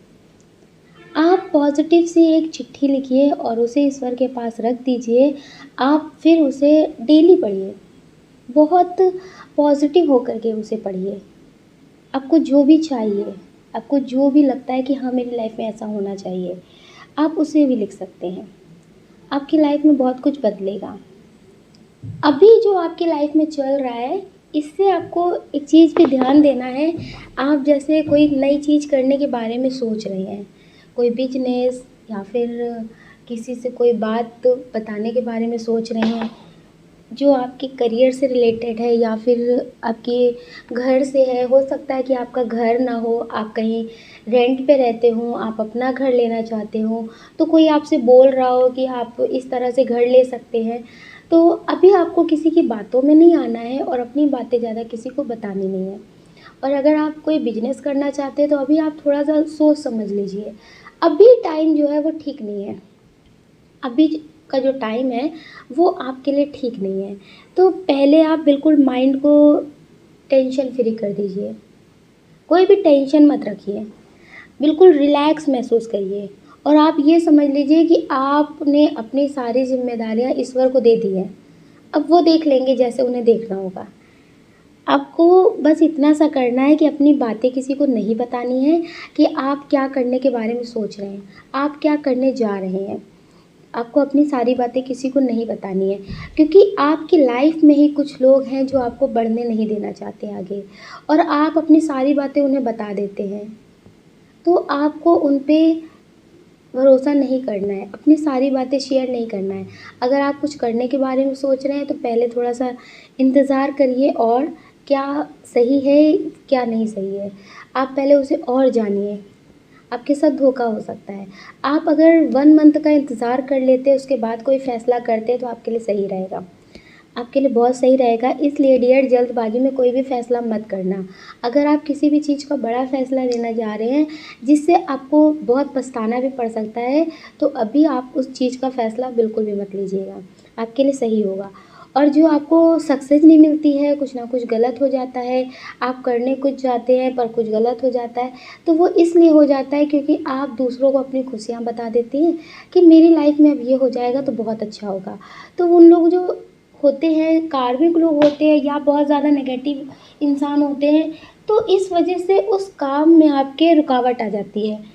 A: आप पॉज़िटिव सी एक चिट्ठी लिखिए और उसे ईश्वर के पास रख दीजिए। आप फिर उसे डेली पढ़िए, बहुत पॉज़िटिव होकर के उसे पढ़िए। आपको जो भी चाहिए, आपको जो भी लगता है कि हाँ, मेरी लाइफ़ में ऐसा होना चाहिए, आप उसे भी लिख सकते हैं। आपकी लाइफ़ में बहुत कुछ बदलेगा। अभी जो आपकी लाइफ़ में चल रहा है, इससे आपको एक चीज़ पे ध्यान देना है। आप जैसे कोई नई चीज़ करने के बारे में सोच रहे हैं, कोई बिज़नेस या फिर किसी से कोई बात बताने के बारे में सोच रहे हैं, जो आपके करियर से रिलेटेड है या फिर आपके घर से है। हो सकता है कि आपका घर ना हो, आप कहीं रेंट पे रहते हों, आप अपना घर लेना चाहते हो, तो कोई आपसे बोल रहा हो कि आप इस तरह से घर ले सकते हैं। तो अभी आपको किसी की बातों में नहीं आना है और अपनी बातें ज़्यादा किसी को बतानी नहीं है। और अगर आप कोई बिज़नेस करना चाहते हैं, तो अभी आप थोड़ा-सा सोच समझ लीजिए। अभी टाइम जो है वो ठीक नहीं है। अभी का जो टाइम है वो आपके लिए ठीक नहीं है। तो पहले आप बिल्कुल माइंड को टेंशन फ्री कर दीजिए। कोई भी टेंशन मत रखिए। बिल्कुल रिलैक्स महसूस करिए और आप ये समझ लीजिए कि आपने अपनी सारी ज़िम्मेदारियाँ ईश्वर को दे दी हैं। अब वो देख लेंगे जैसे उन्हें देखना होगा। आपको बस इतना सा करना है कि अपनी बातें किसी को नहीं बतानी है कि आप क्या करने के बारे में सोच रहे हैं, आप क्या करने जा रहे हैं। आपको अपनी सारी बातें किसी को नहीं बतानी है, क्योंकि आपकी लाइफ में ही कुछ लोग हैं जो आपको बढ़ने नहीं देना चाहते आगे और आप अपनी सारी बातें उन्हें बता देते हैं। तो आपको उन पे भरोसा नहीं करना है, अपनी सारी बातें शेयर नहीं करना है। अगर आप कुछ करने के बारे में सोच रहे हैं तो पहले थोड़ा-सा इंतज़ार करिए और क्या सही है, क्या नहीं सही है। आप पहले उसे और जानिए। आपके साथ धोखा हो सकता है। आप अगर 1 मंथ का इंतज़ार कर लेते, उसके बाद कोई फ़ैसला करते तो आपके लिए सही रहेगा। आपके लिए बहुत सही रहेगा, इसलिए डियर जल्दबाज़ी में कोई भी फ़ैसला मत करना। अगर आप किसी भी चीज़ का बड़ा फ़ैसला लेने जा रहे हैं, जिससे आपको बहुत पछताना भी पड़ सकता है, तो अभी आप उस चीज़ का फ़ैसला बिल्कुल भी मत लीजिएगा। आपके लिए सही होगा। और जो आपको सक्सेस नहीं मिलती है, कुछ ना कुछ गलत हो जाता है, आप करने कुछ जाते हैं पर कुछ गलत हो जाता है, तो वो इसलिए हो जाता है क्योंकि आप दूसरों को अपनी खुशियाँ बता देती हैं कि मेरी लाइफ़ में अब ये हो जाएगा तो बहुत अच्छा होगा। तो उन लोग जो होते हैं, कार्मिक लोग होते हैं या बहुत ज़्यादा नेगेटिव इंसान होते हैं, तो इस वजह से उस काम में आपके रुकावट आ जाती है।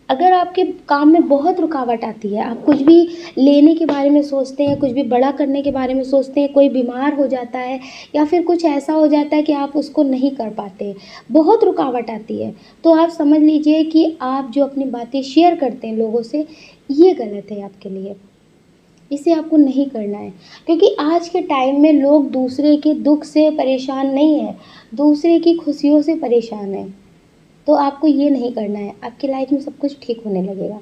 A: अगर आपके काम में बहुत रुकावट आती है, आप कुछ भी लेने के बारे में सोचते हैं, कुछ भी बड़ा करने के बारे में सोचते हैं, कोई बीमार हो जाता है या फिर कुछ ऐसा हो जाता है कि आप उसको नहीं कर पाते, बहुत रुकावट आती है, तो आप समझ लीजिए कि आप जो अपनी बातें शेयर करते हैं लोगों से, ये गलत है आपके लिए। इसे आपको नहीं करना है, क्योंकि आज के टाइम में लोग दूसरे के दुःख से परेशान नहीं हैं, दूसरे की खुशियों से परेशान हैं। तो आपको ये नहीं करना है, आपकी लाइफ़ में सब कुछ ठीक होने लगेगा।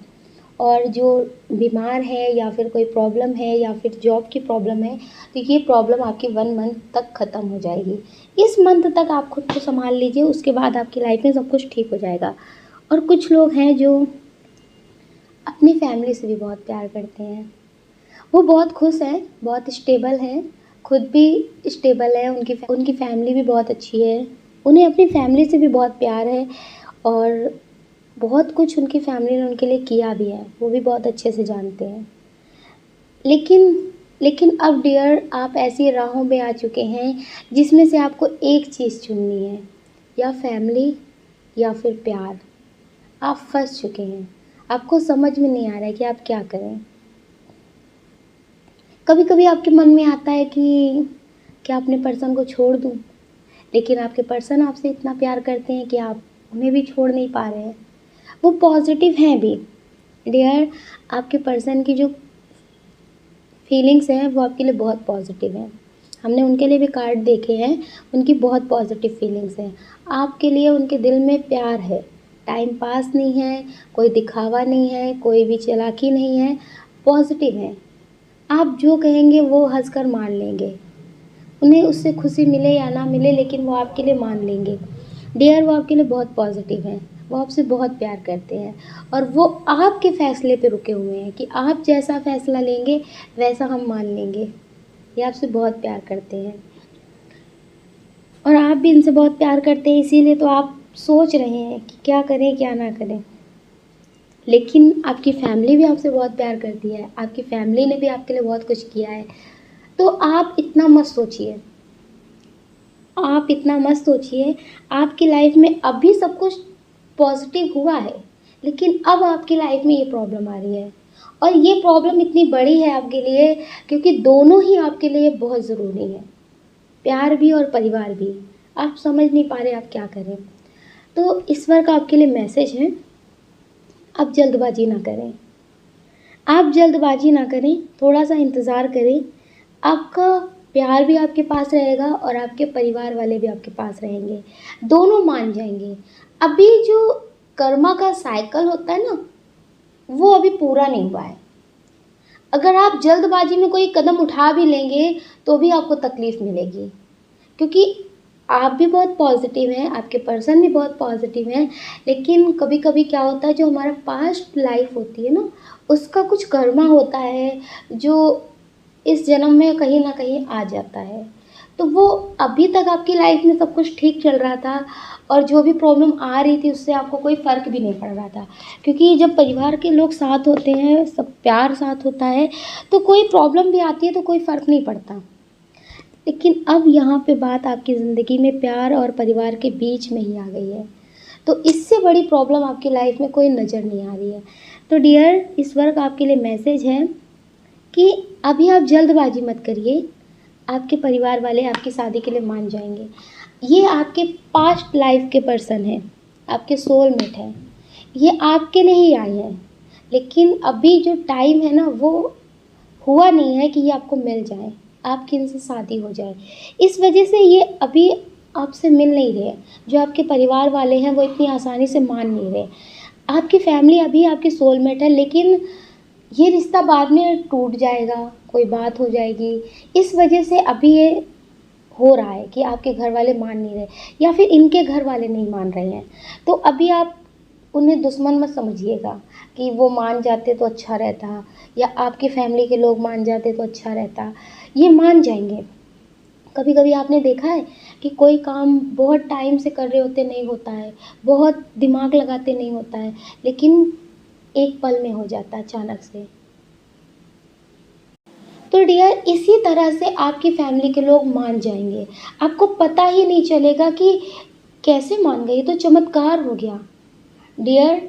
A: और जो बीमार है या फिर कोई प्रॉब्लम है या फिर जॉब की प्रॉब्लम है, तो ये प्रॉब्लम आपकी 1 मंथ तक ख़त्म हो जाएगी। इस मंथ तक आप खुद को सँभाल लीजिए, उसके बाद आपकी लाइफ़ में सब कुछ ठीक हो जाएगा। और कुछ लोग हैं जो अपनी फैमिली से भी बहुत प्यार करते हैं। वो बहुत खुश हैं, बहुत स्टेबल हैं, खुद भी स्टेबल है, उनकी फैमिली भी बहुत अच्छी है। उन्हें अपनी फैमिली से भी बहुत प्यार है और बहुत कुछ उनकी फैमिली ने उनके लिए किया भी है, वो भी बहुत अच्छे से जानते हैं। लेकिन लेकिन अब डियर आप ऐसी राहों में आ चुके हैं जिसमें से आपको एक चीज़ चुननी है, या फैमिली या फिर प्यार। आप फँस चुके हैं, आपको समझ में नहीं आ रहा है कि आप क्या करें। कभी-कभी आपके मन में आता है कि क्या अपने पर्सन को छोड़ दूँ? लेकिन आपके पर्सन आपसे इतना प्यार करते हैं कि आप उन्हें भी छोड़ नहीं पा रहे हैं। वो पॉज़िटिव हैं भी। डियर, आपके पर्सन की जो फीलिंग्स हैं वो आपके लिए बहुत पॉज़िटिव हैं। हमने उनके लिए भी कार्ड देखे हैं, उनकी बहुत पॉजिटिव फीलिंग्स हैं। आपके लिए उनके दिल में प्यार है, टाइम पास नहीं है, कोई दिखावा नहीं है, कोई भी चालाकी नहीं है, पॉजिटिव है। आप जो कहेंगे वो हँसकर मान लेंगे। उन्हें उससे खुशी मिले या ना मिले, लेकिन वो आपके लिए मान लेंगे। डियर, वो आपके लिए बहुत पॉजिटिव हैं, वो आपसे बहुत प्यार करते हैं और वो आपके फ़ैसले पे रुके हुए हैं कि आप जैसा फ़ैसला लेंगे वैसा हम मान लेंगे। ये आपसे बहुत प्यार करते हैं और आप भी इनसे बहुत प्यार करते हैं, इसीलिए तो आप सोच रहे हैं कि क्या करें क्या ना करें। लेकिन आपकी फैमिली भी आपसे बहुत प्यार करती है, आपकी फैमिली ने भी आपके लिए बहुत कुछ किया है। तो आप इतना मत सोचिए, आप इतना मत सोचिए। आपकी लाइफ में अभी सब कुछ पॉजिटिव हुआ है, लेकिन अब आपकी लाइफ में ये प्रॉब्लम आ रही है और ये प्रॉब्लम इतनी बड़ी है आपके लिए क्योंकि दोनों ही आपके लिए बहुत ज़रूरी है, प्यार भी और परिवार भी। आप समझ नहीं पा रहे आप क्या करें। तो ईश्वर का आपके लिए मैसेज है, आप जल्दबाजी ना करें, आप जल्दबाजी ना करें, थोड़ा सा इंतज़ार करें। आपका प्यार भी आपके पास रहेगा और आपके परिवार वाले भी आपके पास रहेंगे, दोनों मान जाएंगे। अभी जो कर्मा का साइकिल होता है ना, वो अभी पूरा नहीं हुआ है। अगर आप जल्दबाजी में कोई कदम उठा भी लेंगे तो भी आपको तकलीफ़ मिलेगी, क्योंकि आप भी बहुत पॉजिटिव हैं, आपके पर्सन भी बहुत पॉजिटिव हैं। लेकिन कभी कभी क्या होता है, जो हमारा पास्ट लाइफ होती है ना, उसका कुछ कर्मा होता है जो इस जन्म में कहीं ना कहीं आ जाता है। तो वो अभी तक आपकी लाइफ में सब कुछ ठीक चल रहा था और जो भी प्रॉब्लम आ रही थी उससे आपको कोई फ़र्क भी नहीं पड़ रहा था, क्योंकि जब परिवार के लोग साथ होते हैं, सब प्यार साथ होता है, तो कोई प्रॉब्लम भी आती है तो कोई फ़र्क नहीं पड़ता। लेकिन अब यहाँ पे बात आपकी ज़िंदगी में प्यार और परिवार के बीच में ही आ गई है, तो इससे बड़ी प्रॉब्लम आपकी लाइफ में कोई नज़र नहीं आ रही है। तो डियर, ईश्वर का आपके लिए मैसेज है कि अभी आप जल्दबाजी मत करिए, आपके परिवार वाले आपकी शादी के लिए मान जाएंगे। ये आपके पास्ट लाइफ के पर्सन हैं, आपके सोलमेट हैं, ये आपके लिए ही आए हैं। लेकिन अभी जो टाइम है ना, वो हुआ नहीं है कि ये आपको मिल जाए, आपकी इनसे शादी हो जाए। इस वजह से ये अभी आपसे मिल नहीं रहे। जो आपके परिवार वाले हैं वो इतनी आसानी से मान नहीं रहे। आपकी फैमिली अभी आपकी सोलमेट है, लेकिन ये रिश्ता बाद में टूट जाएगा, कोई बात हो जाएगी। इस वजह से अभी ये हो रहा है कि आपके घर वाले मान नहीं रहे या फिर इनके घर वाले नहीं मान रहे हैं। तो अभी आप उन्हें दुश्मन मत समझिएगा कि वो मान जाते तो अच्छा रहता, या आपकी फैमिली के लोग मान जाते तो अच्छा रहता। ये मान जाएंगे। कभी कभी आपने देखा है कि कोई काम बहुत टाइम से कर रहे होते नहीं होता है, बहुत दिमाग लगाते नहीं होता है, लेकिन एक पल में हो जाता है अचानक से। तो डियर, इसी तरह से आपकी फैमिली के लोग मान जाएंगे, आपको पता ही नहीं चलेगा कि कैसे मान गए, ये तो चमत्कार हो गया। डियर,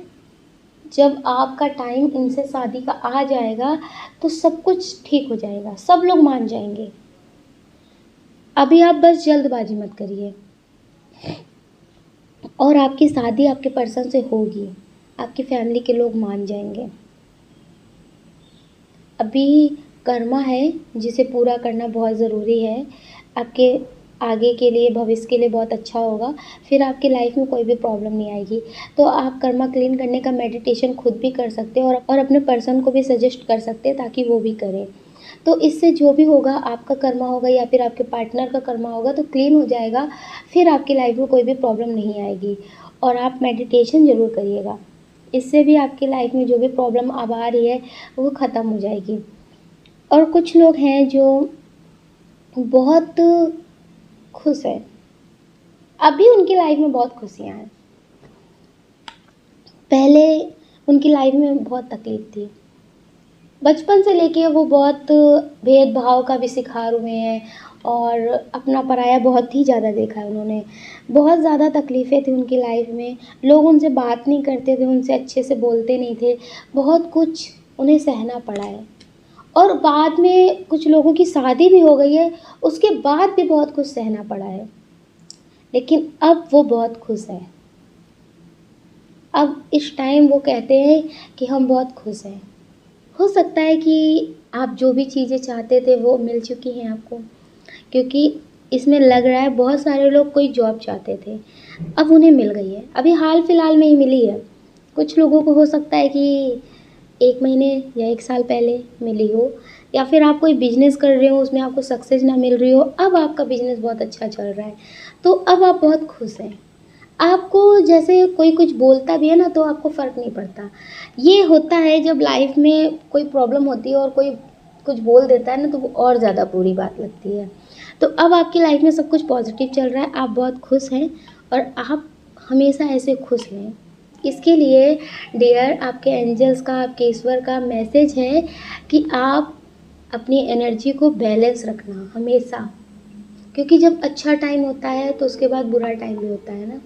A: जब आपका टाइम इनसे शादी का आ जाएगा तो सब कुछ ठीक हो जाएगा, सब लोग मान जाएंगे। अभी आप बस जल्दबाजी मत करिए और आपकी शादी आपके पर्सन से होगी, आपकी फैमिली के लोग मान जाएंगे। अभी कर्मा है जिसे पूरा करना बहुत ज़रूरी है। आपके आगे के लिए, भविष्य के लिए बहुत अच्छा होगा, फिर आपकी लाइफ में कोई भी प्रॉब्लम नहीं आएगी। तो आप कर्मा क्लीन करने का मेडिटेशन खुद भी कर सकते हैं और अपने पर्सन को भी सजेस्ट कर सकते हैं ताकि वो भी करें। तो इससे जो भी होगा, आपका कर्मा होगा या फिर आपके पार्टनर का कर्मा होगा, तो क्लीन हो जाएगा, फिर आपकी लाइफ में कोई भी प्रॉब्लम नहीं आएगी। और आप मेडिटेशन ज़रूर करिएगा, इससे भी आपकी लाइफ में जो भी प्रॉब्लम अब आ रही है वो ख़त्म हो जाएगी। और कुछ लोग हैं जो बहुत खुश हैं, अभी उनकी लाइफ में बहुत खुशियाँ हैं, पहले उनकी लाइफ में बहुत तकलीफ़ थी। बचपन से लेके वो बहुत भेदभाव का भी शिकार हुए हैं और अपना पराया बहुत ही ज़्यादा देखा है उन्होंने। बहुत ज़्यादा तकलीफ़ें थी उनकी लाइफ में, लोग उनसे बात नहीं करते थे, उनसे अच्छे से बोलते नहीं थे, बहुत कुछ उन्हें सहना पड़ा है। और बाद में कुछ लोगों की शादी भी हो गई है, उसके बाद भी बहुत कुछ सहना पड़ा है, लेकिन अब वो बहुत खुश हैं। अब इस टाइम वो कहते हैं कि हम बहुत खुश हैं। हो सकता है कि आप जो भी चीज़ें चाहते थे वो मिल चुकी हैं आपको, क्योंकि इसमें लग रहा है बहुत सारे लोग कोई जॉब चाहते थे, अब उन्हें मिल गई है, अभी हाल फिलहाल में ही मिली है। कुछ लोगों को हो सकता है कि 1 महीने या 1 साल पहले मिली हो, या फिर आप कोई बिज़नेस कर रहे हो, उसमें आपको सक्सेस ना मिल रही हो, अब आपका बिज़नेस बहुत अच्छा चल रहा है, तो अब आप बहुत खुश हैं। आपको जैसे कोई कुछ बोलता भी है ना, तो आपको फ़र्क नहीं पड़ता। ये होता है जब लाइफ़ में कोई प्रॉब्लम होती है और कोई कुछ बोल देता है ना, तो वो और ज़्यादा बुरी बात लगती है। तो अब आपकी लाइफ़ में सब कुछ पॉज़िटिव चल रहा है, आप बहुत खुश हैं और आप हमेशा ऐसे खुश रहें। इसके लिए डियर आपके एंजल्स का, आपके ईश्वर का मैसेज है कि आप अपनी एनर्जी को बैलेंस रखना हमेशा, क्योंकि जब अच्छा टाइम होता है तो उसके बाद बुरा टाइम भी होता है ना,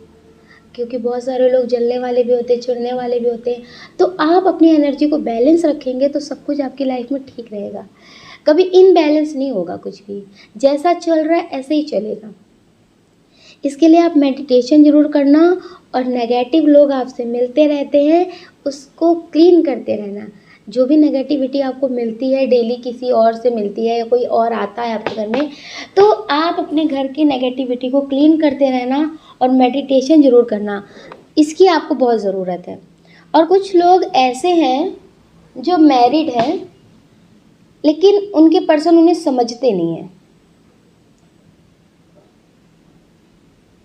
A: क्योंकि बहुत सारे लोग जलने वाले भी होते हैं, चिढ़ने वाले भी होते हैं। तो आप अपनी एनर्जी को बैलेंस रखेंगे तो सब कुछ आपकी लाइफ में ठीक रहेगा। कभी इनबैलेंस नहीं होगा कुछ भी, जैसा चल रहा है ऐसे ही चलेगा। इसके लिए आप मेडिटेशन ज़रूर करना, और नेगेटिव लोग आपसे मिलते रहते हैं उसको क्लीन करते रहना। जो भी नेगेटिविटी आपको मिलती है, डेली किसी और से मिलती है या कोई और आता है आपके घर में, तो आप अपने घर की नेगेटिविटी को क्लीन करते रहना और मेडिटेशन ज़रूर करना, इसकी आपको बहुत ज़रूरत है। और कुछ लोग ऐसे हैं जो मैरिड हैं लेकिन उनके पर्सन उन्हें समझते नहीं हैं।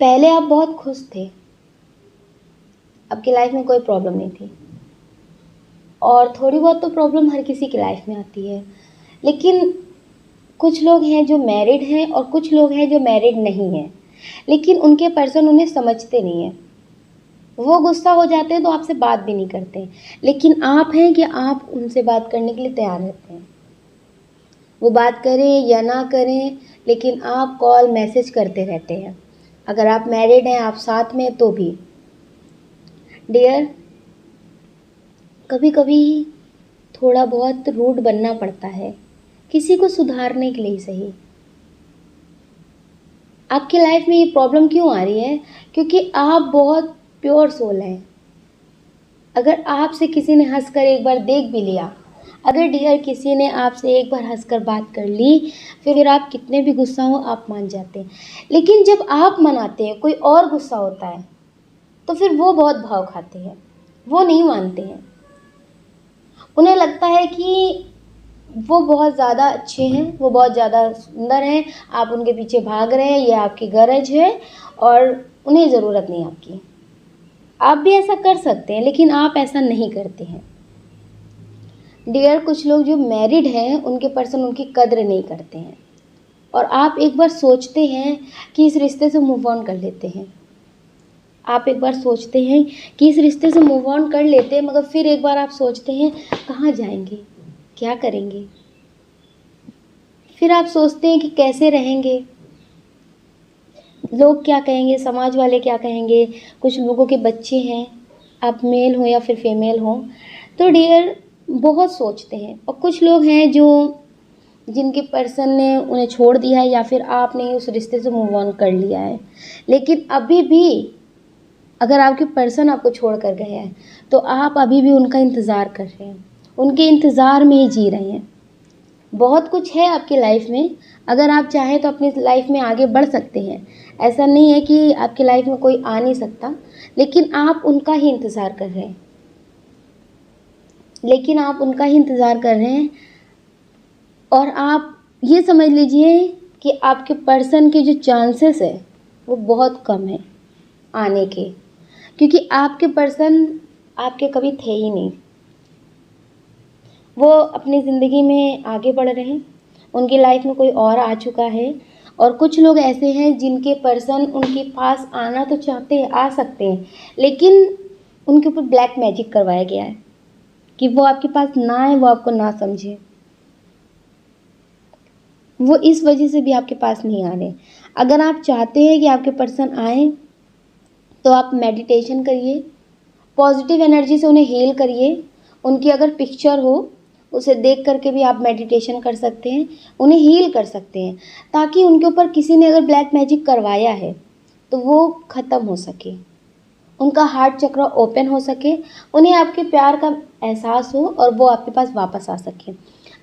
A: पहले आप बहुत खुश थे, आपकी लाइफ में कोई प्रॉब्लम नहीं थी, और थोड़ी बहुत तो प्रॉब्लम हर किसी की लाइफ में आती है, लेकिन कुछ लोग हैं जो मैरिड हैं और कुछ लोग हैं जो मैरिड नहीं हैं, लेकिन उनके पर्सन उन्हें समझते नहीं हैं। वो गुस्सा हो जाते हैं तो आपसे बात भी नहीं करते, लेकिन आप हैं कि आप उनसे बात करने के लिए तैयार रहते हैं। वो बात करें या ना करें, लेकिन आप कॉल मैसेज करते रहते हैं। अगर आप मैरिड हैं, आप साथ में, तो भी डियर कभी कभी थोड़ा बहुत रूड बनना पड़ता है, किसी को सुधारने के लिए सही। आपकी लाइफ में ये प्रॉब्लम क्यों आ रही है? क्योंकि आप बहुत प्योर सोल हैं। अगर आपसे किसी ने हंसकर एक बार देख भी लिया, अगर डियर किसी ने आपसे एक बार हंसकर बात कर ली, फिर आप कितने भी गुस्सा हो आप मान जाते हैं। लेकिन जब आप मनाते हैं, कोई और गुस्सा होता है, तो फिर वो बहुत भाव खाते हैं, वो नहीं मानते हैं। उन्हें लगता है कि वो बहुत ज़्यादा अच्छे हैं, वो बहुत ज़्यादा सुंदर हैं, आप उनके पीछे भाग रहे हैं, ये आपकी गरज है और उन्हें ज़रूरत नहीं आपकी। आप भी ऐसा कर सकते हैं, लेकिन आप ऐसा नहीं करते हैं। डियर कुछ लोग जो मैरिड हैं उनके पर्सन उनकी कद्र नहीं करते हैं, और आप एक बार सोचते हैं कि इस रिश्ते से मूव ऑन कर लेते हैं। आप एक बार सोचते हैं कि इस रिश्ते से मूव ऑन कर लेते हैं, मगर फिर एक बार आप सोचते हैं कहाँ जाएंगे, क्या करेंगे। फिर आप सोचते हैं कि कैसे रहेंगे, लोग क्या कहेंगे, समाज वाले क्या कहेंगे। कुछ लोगों के बच्चे हैं, आप मेल हो या फिर फीमेल हो, तो डियर बहुत सोचते हैं। और कुछ लोग हैं जो जिनके पर्सन ने उन्हें छोड़ दिया है, या फिर आपने उस रिश्ते से मूव ऑन कर लिया है, लेकिन अभी भी अगर आपके पर्सन आपको छोड़ कर गए हैं, तो आप अभी भी उनका इंतज़ार कर रहे हैं, उनके इंतज़ार में ही जी रहे हैं। बहुत कुछ है आपकी लाइफ में, अगर आप चाहें तो अपनी लाइफ में आगे बढ़ सकते हैं। ऐसा नहीं है कि आपकी लाइफ में कोई आ नहीं सकता, लेकिन आप उनका ही इंतज़ार कर रहे हैं, और आप ये समझ लीजिए कि आपके पर्सन के जो चांसेस है वो बहुत कम है आने के, क्योंकि आपके पर्सन आपके कभी थे ही नहीं। वो अपनी ज़िंदगी में आगे बढ़ रहे हैं, उनकी लाइफ में कोई और आ चुका है। और कुछ लोग ऐसे हैं जिनके पर्सन उनके पास आना तो चाहते हैं, आ सकते हैं, लेकिन उनके ऊपर ब्लैक मैजिक करवाया गया है कि वो आपके पास ना आए, वो आपको ना समझे। वो इस वजह से भी आपके पास नहीं आ रहे। अगर आप चाहते हैं कि आपके पर्सन आए, तो आप मेडिटेशन करिए, पॉजिटिव एनर्जी से उन्हें हील करिए। उनकी अगर पिक्चर हो, उसे देख करके भी आप मेडिटेशन कर सकते हैं, उन्हें हील कर सकते हैं, ताकि उनके ऊपर किसी ने अगर ब्लैक मैजिक करवाया है तो वो ख़त्म हो सके, उनका हार्ट चक्र ओपन हो सके, उन्हें आपके प्यार का एहसास हो और वो आपके पास वापस आ सके।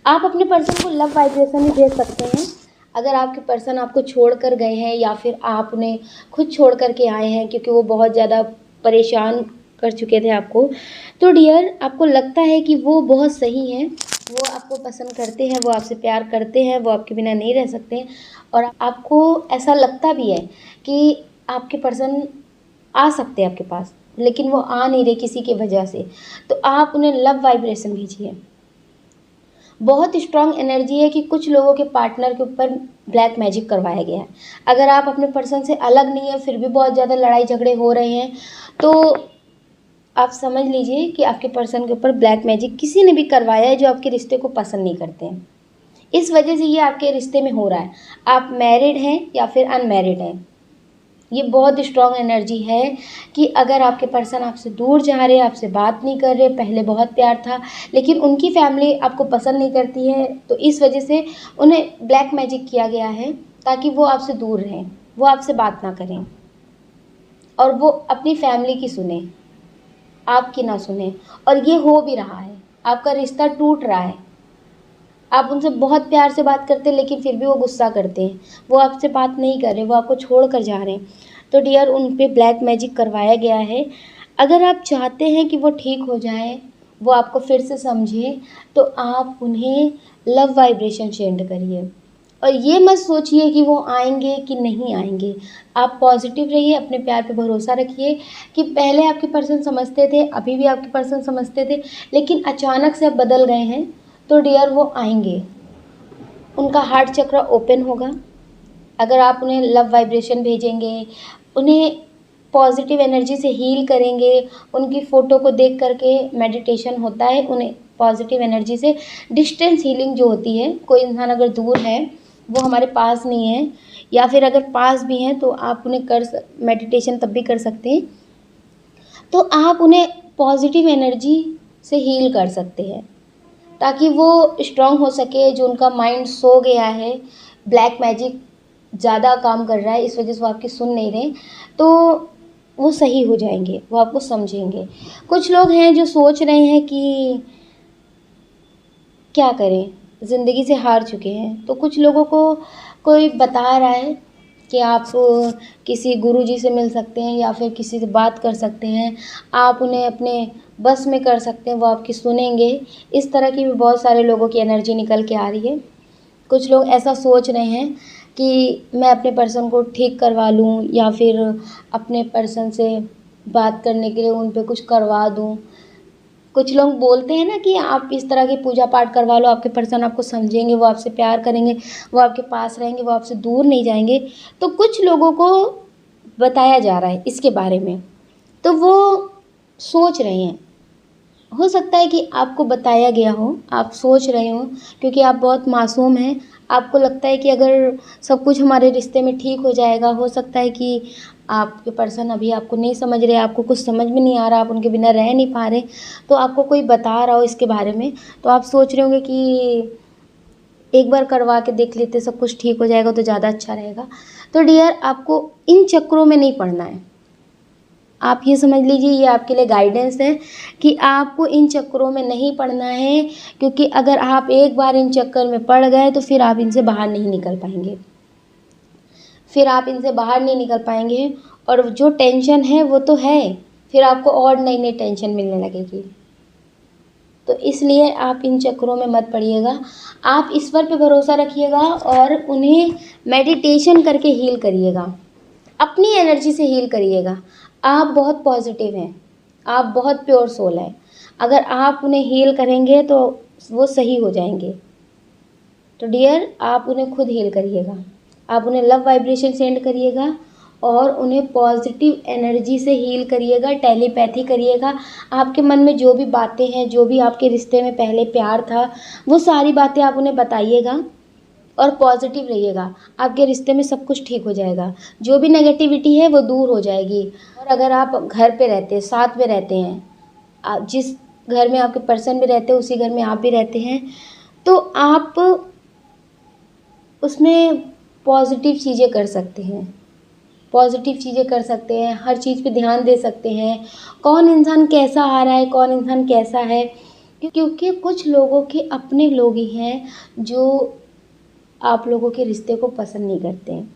A: आप अपने पर्सन को लव वाइब्रेशन ही भेज सकते हैं। अगर आपके पर्सन आपको छोड़ कर गए हैं या फिर आप उन्हें खुद छोड़ कर के आए हैं क्योंकि वो बहुत ज़्यादा परेशान कर चुके थे आपको, तो डियर आपको लगता है कि वो बहुत सही हैं, वो आपको पसंद करते हैं, वो आपसे प्यार करते हैं, वो आपके बिना नहीं रह सकते और आपको ऐसा लगता भी है कि आपके पर्सन आ सकते हैं आपके पास, लेकिन वो आ नहीं रहे किसी की वजह से। तो आप उन्हें लव वाइब्रेशन भेजिए। बहुत स्ट्रॉन्ग एनर्जी है कि कुछ लोगों के पार्टनर के ऊपर ब्लैक मैजिक करवाया गया है। अगर आप अपने पर्सन से अलग नहीं है फिर भी बहुत ज़्यादा लड़ाई झगड़े हो रहे हैं, तो आप समझ लीजिए कि आपके पर्सन के ऊपर ब्लैक मैजिक किसी ने भी करवाया है जो आपके रिश्ते को पसंद नहीं करते हैं। इस वजह से ये आपके रिश्ते में हो रहा है। आप मैरिड हैं या फिर अनमैरिड हैं, ये बहुत स्ट्रॉन्ग एनर्जी है कि अगर आपके पर्सन आपसे दूर जा रहे हैं, आपसे बात नहीं कर रहे, पहले बहुत प्यार था लेकिन उनकी फैमिली आपको पसंद नहीं करती है, तो इस वजह से उन्हें ब्लैक मैजिक किया गया है ताकि वो आपसे दूर रहें, वो आपसे बात ना करें और वो अपनी फैमिली की सुने, आपकी ना सुने। और ये हो भी रहा है, आपका रिश्ता टूट रहा है। आप उनसे बहुत प्यार से बात करते हैं लेकिन फिर भी वो गुस्सा करते हैं, वो आपसे बात नहीं कर रहे, वो आपको छोड़ कर जा रहे हैं। तो डियर उन पे ब्लैक मैजिक करवाया गया है। अगर आप चाहते हैं कि वो ठीक हो जाए, वो आपको फिर से समझें, तो आप उन्हें लव वाइब्रेशन सेंड करिए और ये मत सोचिए कि वो आएंगे कि नहीं आएंगे। आप पॉजिटिव रहिए, अपने प्यार पे भरोसा रखिए कि पहले आपके पर्सन समझते थे, अभी भी आपके पर्सन समझते थे, लेकिन अचानक से अब बदल गए हैं। तो डियर वो आएंगे, उनका हार्ट चक्र ओपन होगा। अगर आप उन्हें लव वाइब्रेशन भेजेंगे, उन्हें पॉजिटिव एनर्जी से हील करेंगे, उनकी फ़ोटो को देख करके मेडिटेशन होता है, उन्हें पॉजिटिव एनर्जी से डिस्टेंस हीलिंग जो होती है, कोई इंसान अगर दूर है, वो हमारे पास नहीं है या फिर अगर पास भी हैं तो आप उन्हें मेडिटेशन तब भी कर सकते हैं, तो आप उन्हें पॉजिटिव एनर्जी से हील कर सकते हैं ताकि वो स्ट्रांग हो सके। जो उनका माइंड सो गया है, ब्लैक मैजिक ज़्यादा काम कर रहा है, इस वजह से वो आपकी सुन नहीं रहे, तो वो सही हो जाएंगे, वो आपको समझेंगे। कुछ लोग हैं जो सोच रहे हैं कि क्या करें, ज़िंदगी से हार चुके हैं, तो कुछ लोगों को कोई बता रहा है कि आप किसी गुरुजी से मिल सकते हैं या फिर किसी से बात कर सकते हैं, आप उन्हें अपने बस में कर सकते हैं, वो आपकी सुनेंगे। इस तरह की भी बहुत सारे लोगों की एनर्जी निकल के आ रही है। कुछ लोग ऐसा सोच रहे हैं कि मैं अपने पर्सन को ठीक करवा लूँ या फिर अपने पर्सन से बात करने के लिए उन पे कुछ करवा दूँ। कुछ लोग बोलते हैं ना कि आप इस तरह की पूजा पाठ करवा लो, आपके पर्सन आपको समझेंगे, वो आपसे प्यार करेंगे, वो आपके पास रहेंगे, वो आपसे दूर नहीं जाएंगे। तो कुछ लोगों को बताया जा रहा है इसके बारे में, तो वो सोच रहे हैं। हो सकता है कि आपको बताया गया हो, आप सोच रहे हो क्योंकि आप बहुत मासूम हैं। आपको लगता है कि अगर सब कुछ हमारे रिश्ते में ठीक हो जाएगा, हो सकता है कि आपके पर्सन अभी आपको नहीं समझ रहे, आपको कुछ समझ में नहीं आ रहा, आप उनके बिना रह नहीं पा रहे, तो आपको कोई बता रहा हो इसके बारे में, तो आप सोच रहे होंगे कि एक बार करवा के देख लेते, सब कुछ ठीक हो जाएगा तो ज़्यादा अच्छा रहेगा। तो डियर आपको इन चक्करों में नहीं पड़ना है। आप ये समझ लीजिए, ये आपके लिए गाइडेंस है कि आपको इन चक्करों में नहीं पड़ना है, क्योंकि अगर आप एक बार इन चक्कर में पड़ गए तो फिर आप इनसे बाहर नहीं निकल पाएंगे, फिर आप इनसे बाहर नहीं निकल पाएंगे। और जो टेंशन है वो तो है, फिर आपको और नई नई टेंशन मिलने लगेगी। तो इसलिए आप इन चक्करों में मत पड़िएगा, आप ईश्वर पे भरोसा रखिएगा और उन्हें मेडिटेशन करके हील करिएगा, अपनी एनर्जी से हील करिएगा। आप बहुत पॉजिटिव हैं, आप बहुत प्योर सोल हैं, अगर आप उन्हें हील करेंगे तो वो सही हो जाएंगे। तो डियर आप उन्हें खुद हील करिएगा, आप उन्हें लव वाइब्रेशन सेंड करिएगा और उन्हें पॉजिटिव एनर्जी से हील करिएगा, टेलीपैथी करिएगा। आपके मन में जो भी बातें हैं, जो भी आपके रिश्ते में पहले प्यार था, वो सारी बातें आप उन्हें बताइएगा और पॉजिटिव रहिएगा। आपके रिश्ते में सब कुछ ठीक हो जाएगा, जो भी नेगेटिविटी है वो दूर हो जाएगी। और अगर आप घर पे रहते हैं, साथ में रहते हैं, आप जिस घर में आपके पर्सन भी रहते हैं उसी घर में आप भी रहते हैं, तो आप उसमें पॉजिटिव चीज़ें कर सकते हैं, पॉजिटिव चीज़ें कर सकते हैं, हर चीज़ पे ध्यान दे सकते हैं। कौन इंसान कैसा आ रहा है, कौन इंसान कैसा है, क्योंकि कुछ लोगों के अपने लोग ही हैं जो आप लोगों के रिश्ते को पसंद नहीं करते हैं,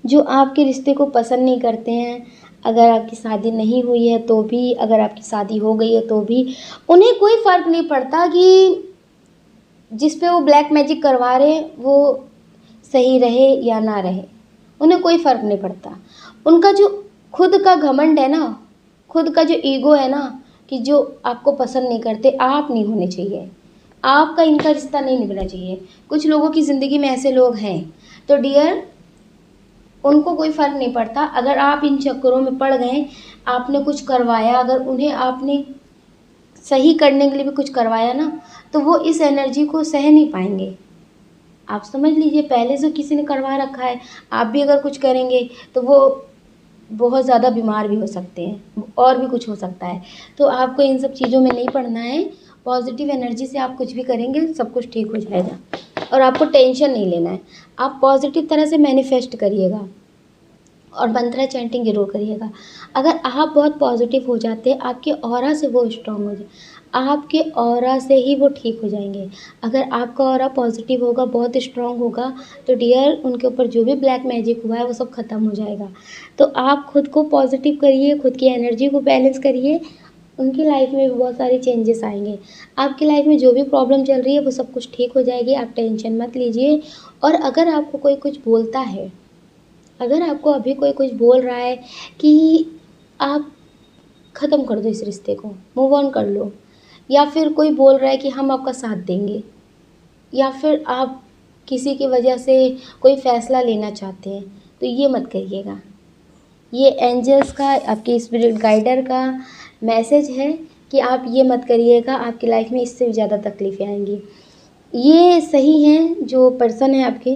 A: जो आपके रिश्ते को पसंद नहीं करते हैं। अगर आपकी शादी नहीं हुई है तो भी, अगर आपकी शादी हो गई है तो भी, उन्हें कोई फ़र्क नहीं पड़ता कि जिस पे वो ब्लैक मैजिक करवा रहे हैं वो सही रहे या ना रहे। उन्हें कोई फ़र्क नहीं पड़ता। उनका जो खुद का घमंड है ना, खुद का जो ईगो है ना, कि जो आपको पसंद नहीं करते, आप नहीं होने चाहिए, आपका इनका रिश्ता नहीं निभना चाहिए। कुछ लोगों की ज़िंदगी में ऐसे लोग हैं। तो डियर, उनको कोई फ़र्क नहीं पड़ता। अगर आप इन चक्करों में पड़ गए, आपने कुछ करवाया, अगर उन्हें आपने सही करने के लिए भी कुछ करवाया ना, तो वो इस एनर्जी को सह नहीं पाएंगे। आप समझ लीजिए, पहले से किसी ने करवा रखा है, आप भी अगर कुछ करेंगे तो वो बहुत ज़्यादा बीमार भी हो सकते हैं, और भी कुछ हो सकता है। तो आपको इन सब चीज़ों में नहीं पड़ना है। पॉजिटिव एनर्जी से आप कुछ भी करेंगे, सब कुछ ठीक हो जाएगा, और आपको टेंशन नहीं लेना है। आप पॉजिटिव तरह से मैनिफेस्ट करिएगा और मंत्रा चैंटिंग ज़रूर करिएगा। अगर आप बहुत पॉजिटिव हो जाते हैं, आपके ऑरा से वो स्ट्रॉन्ग हो जाए, आपके ऑरा से ही वो ठीक हो जाएंगे। अगर आपका ऑरा पॉजिटिव होगा, बहुत स्ट्रॉन्ग होगा, तो डियर, उनके ऊपर जो भी ब्लैक मैजिक हुआ है वो सब ख़त्म हो जाएगा। तो आप खुद को पॉजिटिव करिए, खुद की एनर्जी को बैलेंस करिए, उनकी लाइफ में भी बहुत सारे चेंजेस आएंगे। आपकी लाइफ में जो भी प्रॉब्लम चल रही है वो सब कुछ ठीक हो जाएगी, आप टेंशन मत लीजिए। और अगर आपको कोई कुछ बोलता है, अगर आपको अभी कोई कुछ बोल रहा है कि आप ख़त्म कर दो इस रिश्ते को, मूव ऑन कर लो, या फिर कोई बोल रहा है कि हम आपका साथ देंगे, या फिर आप किसी की वजह से कोई फ़ैसला लेना चाहते हैं, तो ये मत करिएगा। ये एंजल्स का, आपके स्पिरिट गाइडर का मैसेज है कि आप ये मत करिएगा। आपकी लाइफ में इससे भी ज़्यादा तकलीफ़ें आएंगी। ये सही हैं जो पर्सन है आपके,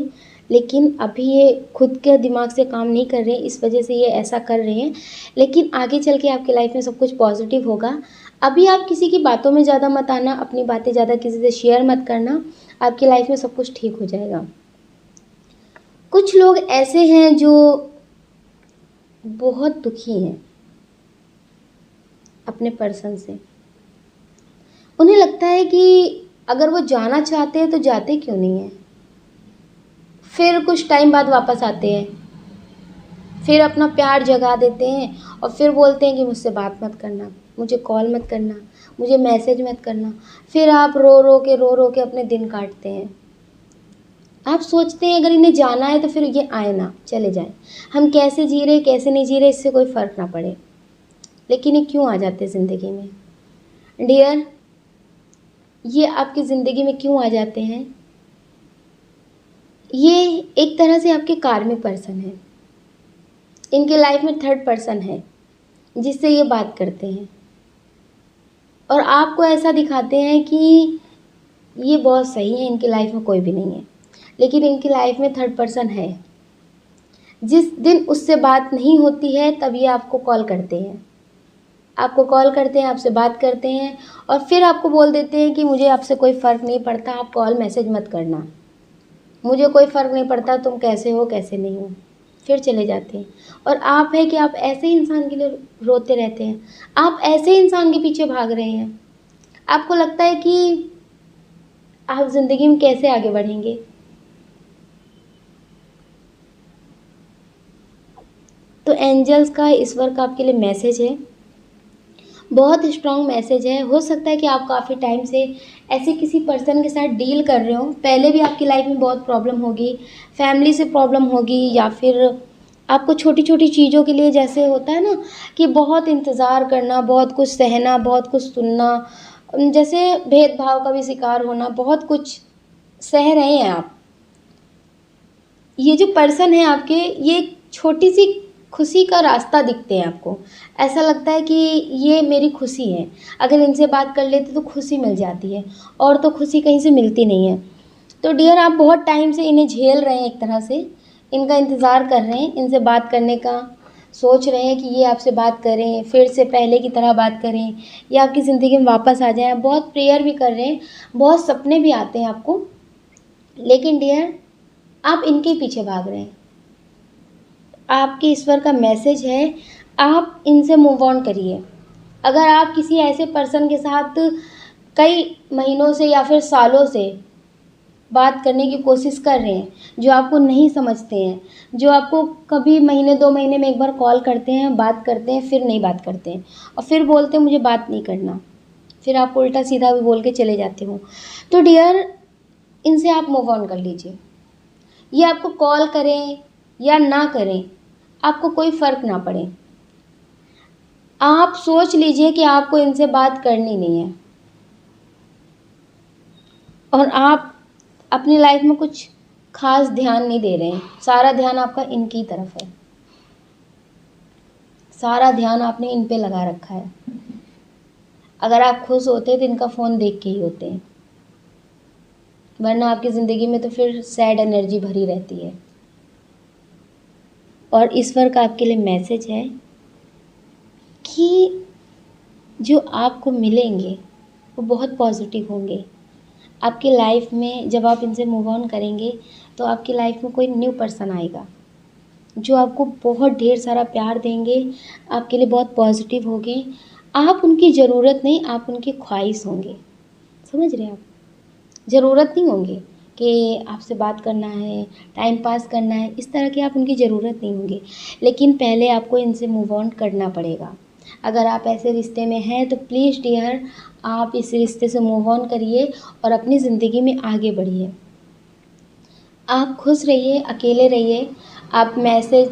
A: लेकिन अभी ये खुद के दिमाग से काम नहीं कर रहे हैं, इस वजह से ये ऐसा कर रहे हैं। लेकिन आगे चल के आपकी लाइफ में सब कुछ पॉजिटिव होगा। अभी आप किसी की बातों में ज़्यादा मत आना, अपनी बातें ज़्यादा किसी से शेयर मत करना, आपकी लाइफ में सब कुछ ठीक हो जाएगा। कुछ लोग ऐसे हैं जो बहुत दुखी हैं अपने पर्सन से। उन्हें लगता है कि अगर वो जाना चाहते हैं तो जाते क्यों नहीं हैं। फिर कुछ टाइम बाद वापस आते हैं, फिर अपना प्यार जगा देते हैं और फिर बोलते हैं कि मुझसे बात मत करना, मुझे कॉल मत करना, मुझे मैसेज मत करना। फिर आप रो रो के अपने दिन काटते हैं। आप सोचते हैं अगर इन्हें जाना है तो फिर ये आए ना, चले जाएं। हम कैसे जी रहे कैसे नहीं जी रहे इससे कोई फ़र्क ना पड़े, लेकिन ये क्यों आ जाते हैं ज़िंदगी में। डियर, ये आपकी ज़िंदगी में क्यों आ जाते हैं। ये एक तरह से आपके कार्मिक पर्सन है। इनके लाइफ में थर्ड पर्सन है जिससे ये बात करते हैं, और आपको ऐसा दिखाते हैं कि ये बहुत सही है, इनकी लाइफ में कोई भी नहीं है। लेकिन इनकी लाइफ में थर्ड पर्सन है। जिस दिन उससे बात नहीं होती है तब ये आपको कॉल करते हैं, आपको कॉल करते हैं, आपसे बात करते हैं, और फिर आपको बोल देते हैं कि मुझे आपसे कोई फ़र्क नहीं पड़ता, आप कॉल मैसेज मत करना, मुझे कोई फ़र्क नहीं पड़ता तुम कैसे हो कैसे नहीं हो। फिर चले जाते हैं। और आप है कि आप ऐसे इंसान के लिए रोते रहते हैं, आप ऐसे इंसान के पीछे भाग रहे हैं। आपको लगता है कि आप ज़िंदगी में कैसे आगे बढ़ेंगे। तो एंजल्स का, ईश्वर का आपके लिए मैसेज है, बहुत स्ट्रॉन्ग मैसेज है। हो सकता है कि आप काफ़ी टाइम से ऐसे किसी पर्सन के साथ डील कर रहे हो। पहले भी आपकी लाइफ में बहुत प्रॉब्लम होगी, फैमिली से प्रॉब्लम होगी, या फिर आपको छोटी छोटी चीज़ों के लिए, जैसे होता है ना कि बहुत इंतज़ार करना, बहुत कुछ सहना, बहुत कुछ सुनना, जैसे भेदभाव का भी शिकार होना, बहुत कुछ सह रहे हैं आप। ये जो पर्सन है आपके, ये छोटी सी खुशी का रास्ता दिखते हैं आपको। ऐसा लगता है कि ये मेरी खुशी है, अगर इनसे बात कर लेते तो खुशी मिल जाती है, और तो खुशी कहीं से मिलती नहीं है। तो डियर, आप बहुत टाइम से इन्हें झेल रहे हैं, एक तरह से इनका इंतज़ार कर रहे हैं, इनसे बात करने का सोच रहे हैं कि ये आपसे बात करें, फिर से पहले की तरह बात करें, या आपकी ज़िंदगी में वापस आ जाएं। बहुत प्रेयर भी कर रहे हैं, बहुत सपने भी आते हैं आपको, लेकिन डियर, आप इनके पीछे भाग रहे हैं। आपके ईश्वर का मैसेज है, आप इनसे मूव ऑन करिए। अगर आप किसी ऐसे पर्सन के साथ कई महीनों से या फिर सालों से बात करने की कोशिश कर रहे हैं, जो आपको नहीं समझते हैं, जो आपको कभी महीने 2 महीने में एक बार कॉल करते हैं, बात करते हैं, फिर नहीं बात करते हैं और फिर बोलते हैं मुझे बात नहीं करना, फिर आप उल्टा सीधा भी बोल के चले जाते हो। तो डियर, इनसे आप मूव ऑन कर लीजिए। ये आपको कॉल करें या ना करें, आपको कोई फ़र्क ना पड़े। आप सोच लीजिए कि आपको इनसे बात करनी नहीं है और आप अपनी लाइफ में कुछ खास ध्यान नहीं दे रहे हैं, सारा ध्यान आपका इनकी तरफ है, सारा ध्यान आपने इन पे लगा रखा है। अगर आप खुश होते तो इनका फ़ोन देख के ही होते हैं, वरना आपकी ज़िंदगी में तो फिर सैड एनर्जी भरी रहती है। और इस वर्क आपके लिए मैसेज है कि जो आपको मिलेंगे वो बहुत पॉजिटिव होंगे। आपकी लाइफ में जब आप इनसे मूव ऑन करेंगे तो आपकी लाइफ में कोई न्यू पर्सन आएगा जो आपको बहुत ढेर सारा प्यार देंगे, आपके लिए बहुत पॉजिटिव होंगे। आप उनकी ज़रूरत नहीं, आप उनकी ख्वाहिश होंगे। समझ रहे हैं आप? ज़रूरत नहीं होंगे कि आपसे बात करना है, टाइम पास करना है, इस तरह की आप उनकी ज़रूरत नहीं होंगे। लेकिन पहले आपको इनसे मूव ऑन करना पड़ेगा। अगर आप ऐसे रिश्ते में हैं तो प्लीज़ डियर, आप इस रिश्ते से मूव ऑन करिए और अपनी ज़िंदगी में आगे बढ़िए। आप खुश रहिए, अकेले रहिए। आप मैसेज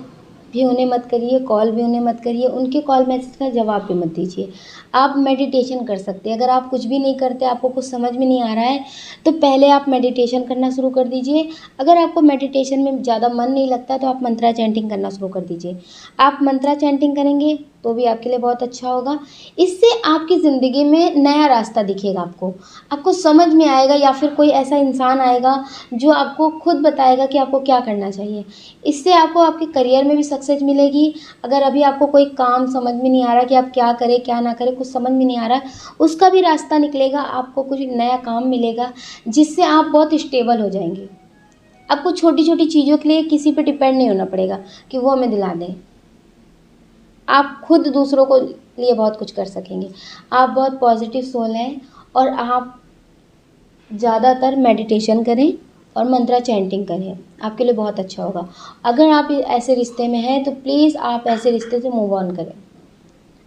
A: भी उन्हें मत करिए, कॉल भी उन्हें मत करिए, उनके कॉल मैसेज का जवाब भी मत दीजिए। आप मेडिटेशन कर सकते हैं। अगर आप कुछ भी नहीं करते, आपको कुछ समझ में नहीं आ रहा है, तो पहले आप मेडिटेशन करना शुरू कर दीजिए। अगर आपको मेडिटेशन में ज़्यादा मन नहीं लगता तो आप मंत्रा चैंटिंग करना शुरू कर दीजिए। आप मंत्रा चैंटिंग करेंगे तो भी आपके लिए बहुत अच्छा होगा। इससे आपकी ज़िंदगी में नया रास्ता दिखेगा आपको। आपको समझ में आएगा या फिर कोई ऐसा इंसान आएगा जो आपको खुद बताएगा कि आपको क्या करना चाहिए। इससे आपको आपके करियर में भी सक्सेस मिलेगी। अगर अभी आपको कोई काम समझ में नहीं आ रहा कि आप क्या करें क्या ना करें, कुछ समझ में नहीं आ रहा, उसका भी रास्ता निकलेगा। आपको कुछ नया काम मिलेगा जिससे आप बहुत स्टेबल हो जाएंगे। आपको छोटी छोटी चीज़ों के लिए किसी पे डिपेंड नहीं होना पड़ेगा कि वो हमें दिला दें। आप खुद दूसरों को लिए बहुत कुछ कर सकेंगे। आप बहुत पॉजिटिव सोल हैं और आप ज़्यादातर मेडिटेशन करें और मंत्रा चैंटिंग करें, आपके लिए बहुत अच्छा होगा। अगर आप ऐसे रिश्ते में हैं तो प्लीज़ आप ऐसे रिश्ते से मूव ऑन करें।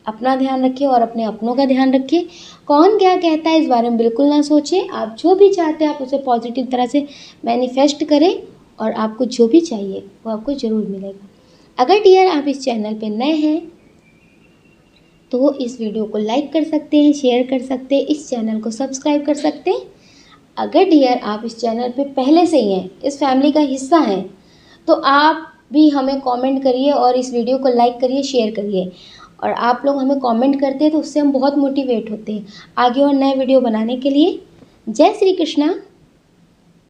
A: अपना ध्यान रखिए और अपने अपनों का ध्यान रखिए। कौन क्या कहता है इस बारे में बिल्कुल ना सोचें। आप जो भी चाहते हैं आप उसे पॉजिटिव तरह से मैनिफेस्ट करें और आपको जो भी चाहिए वो आपको ज़रूर मिलेगा। अगर डियर आप इस चैनल पे नए हैं तो इस वीडियो को लाइक कर सकते हैं, शेयर कर सकते हैं, इस चैनल को सब्सक्राइब कर सकते हैं। अगर डियर आप इस चैनल पे पहले से ही हैं, इस फैमिली का हिस्सा हैं, तो आप भी हमें कमेंट करिए और इस वीडियो को लाइक करिए, शेयर करिए। और आप लोग हमें कमेंट करते हैं तो उससे हम बहुत मोटिवेट होते हैं आगे और नए वीडियो बनाने के लिए। जय श्री कृष्णा।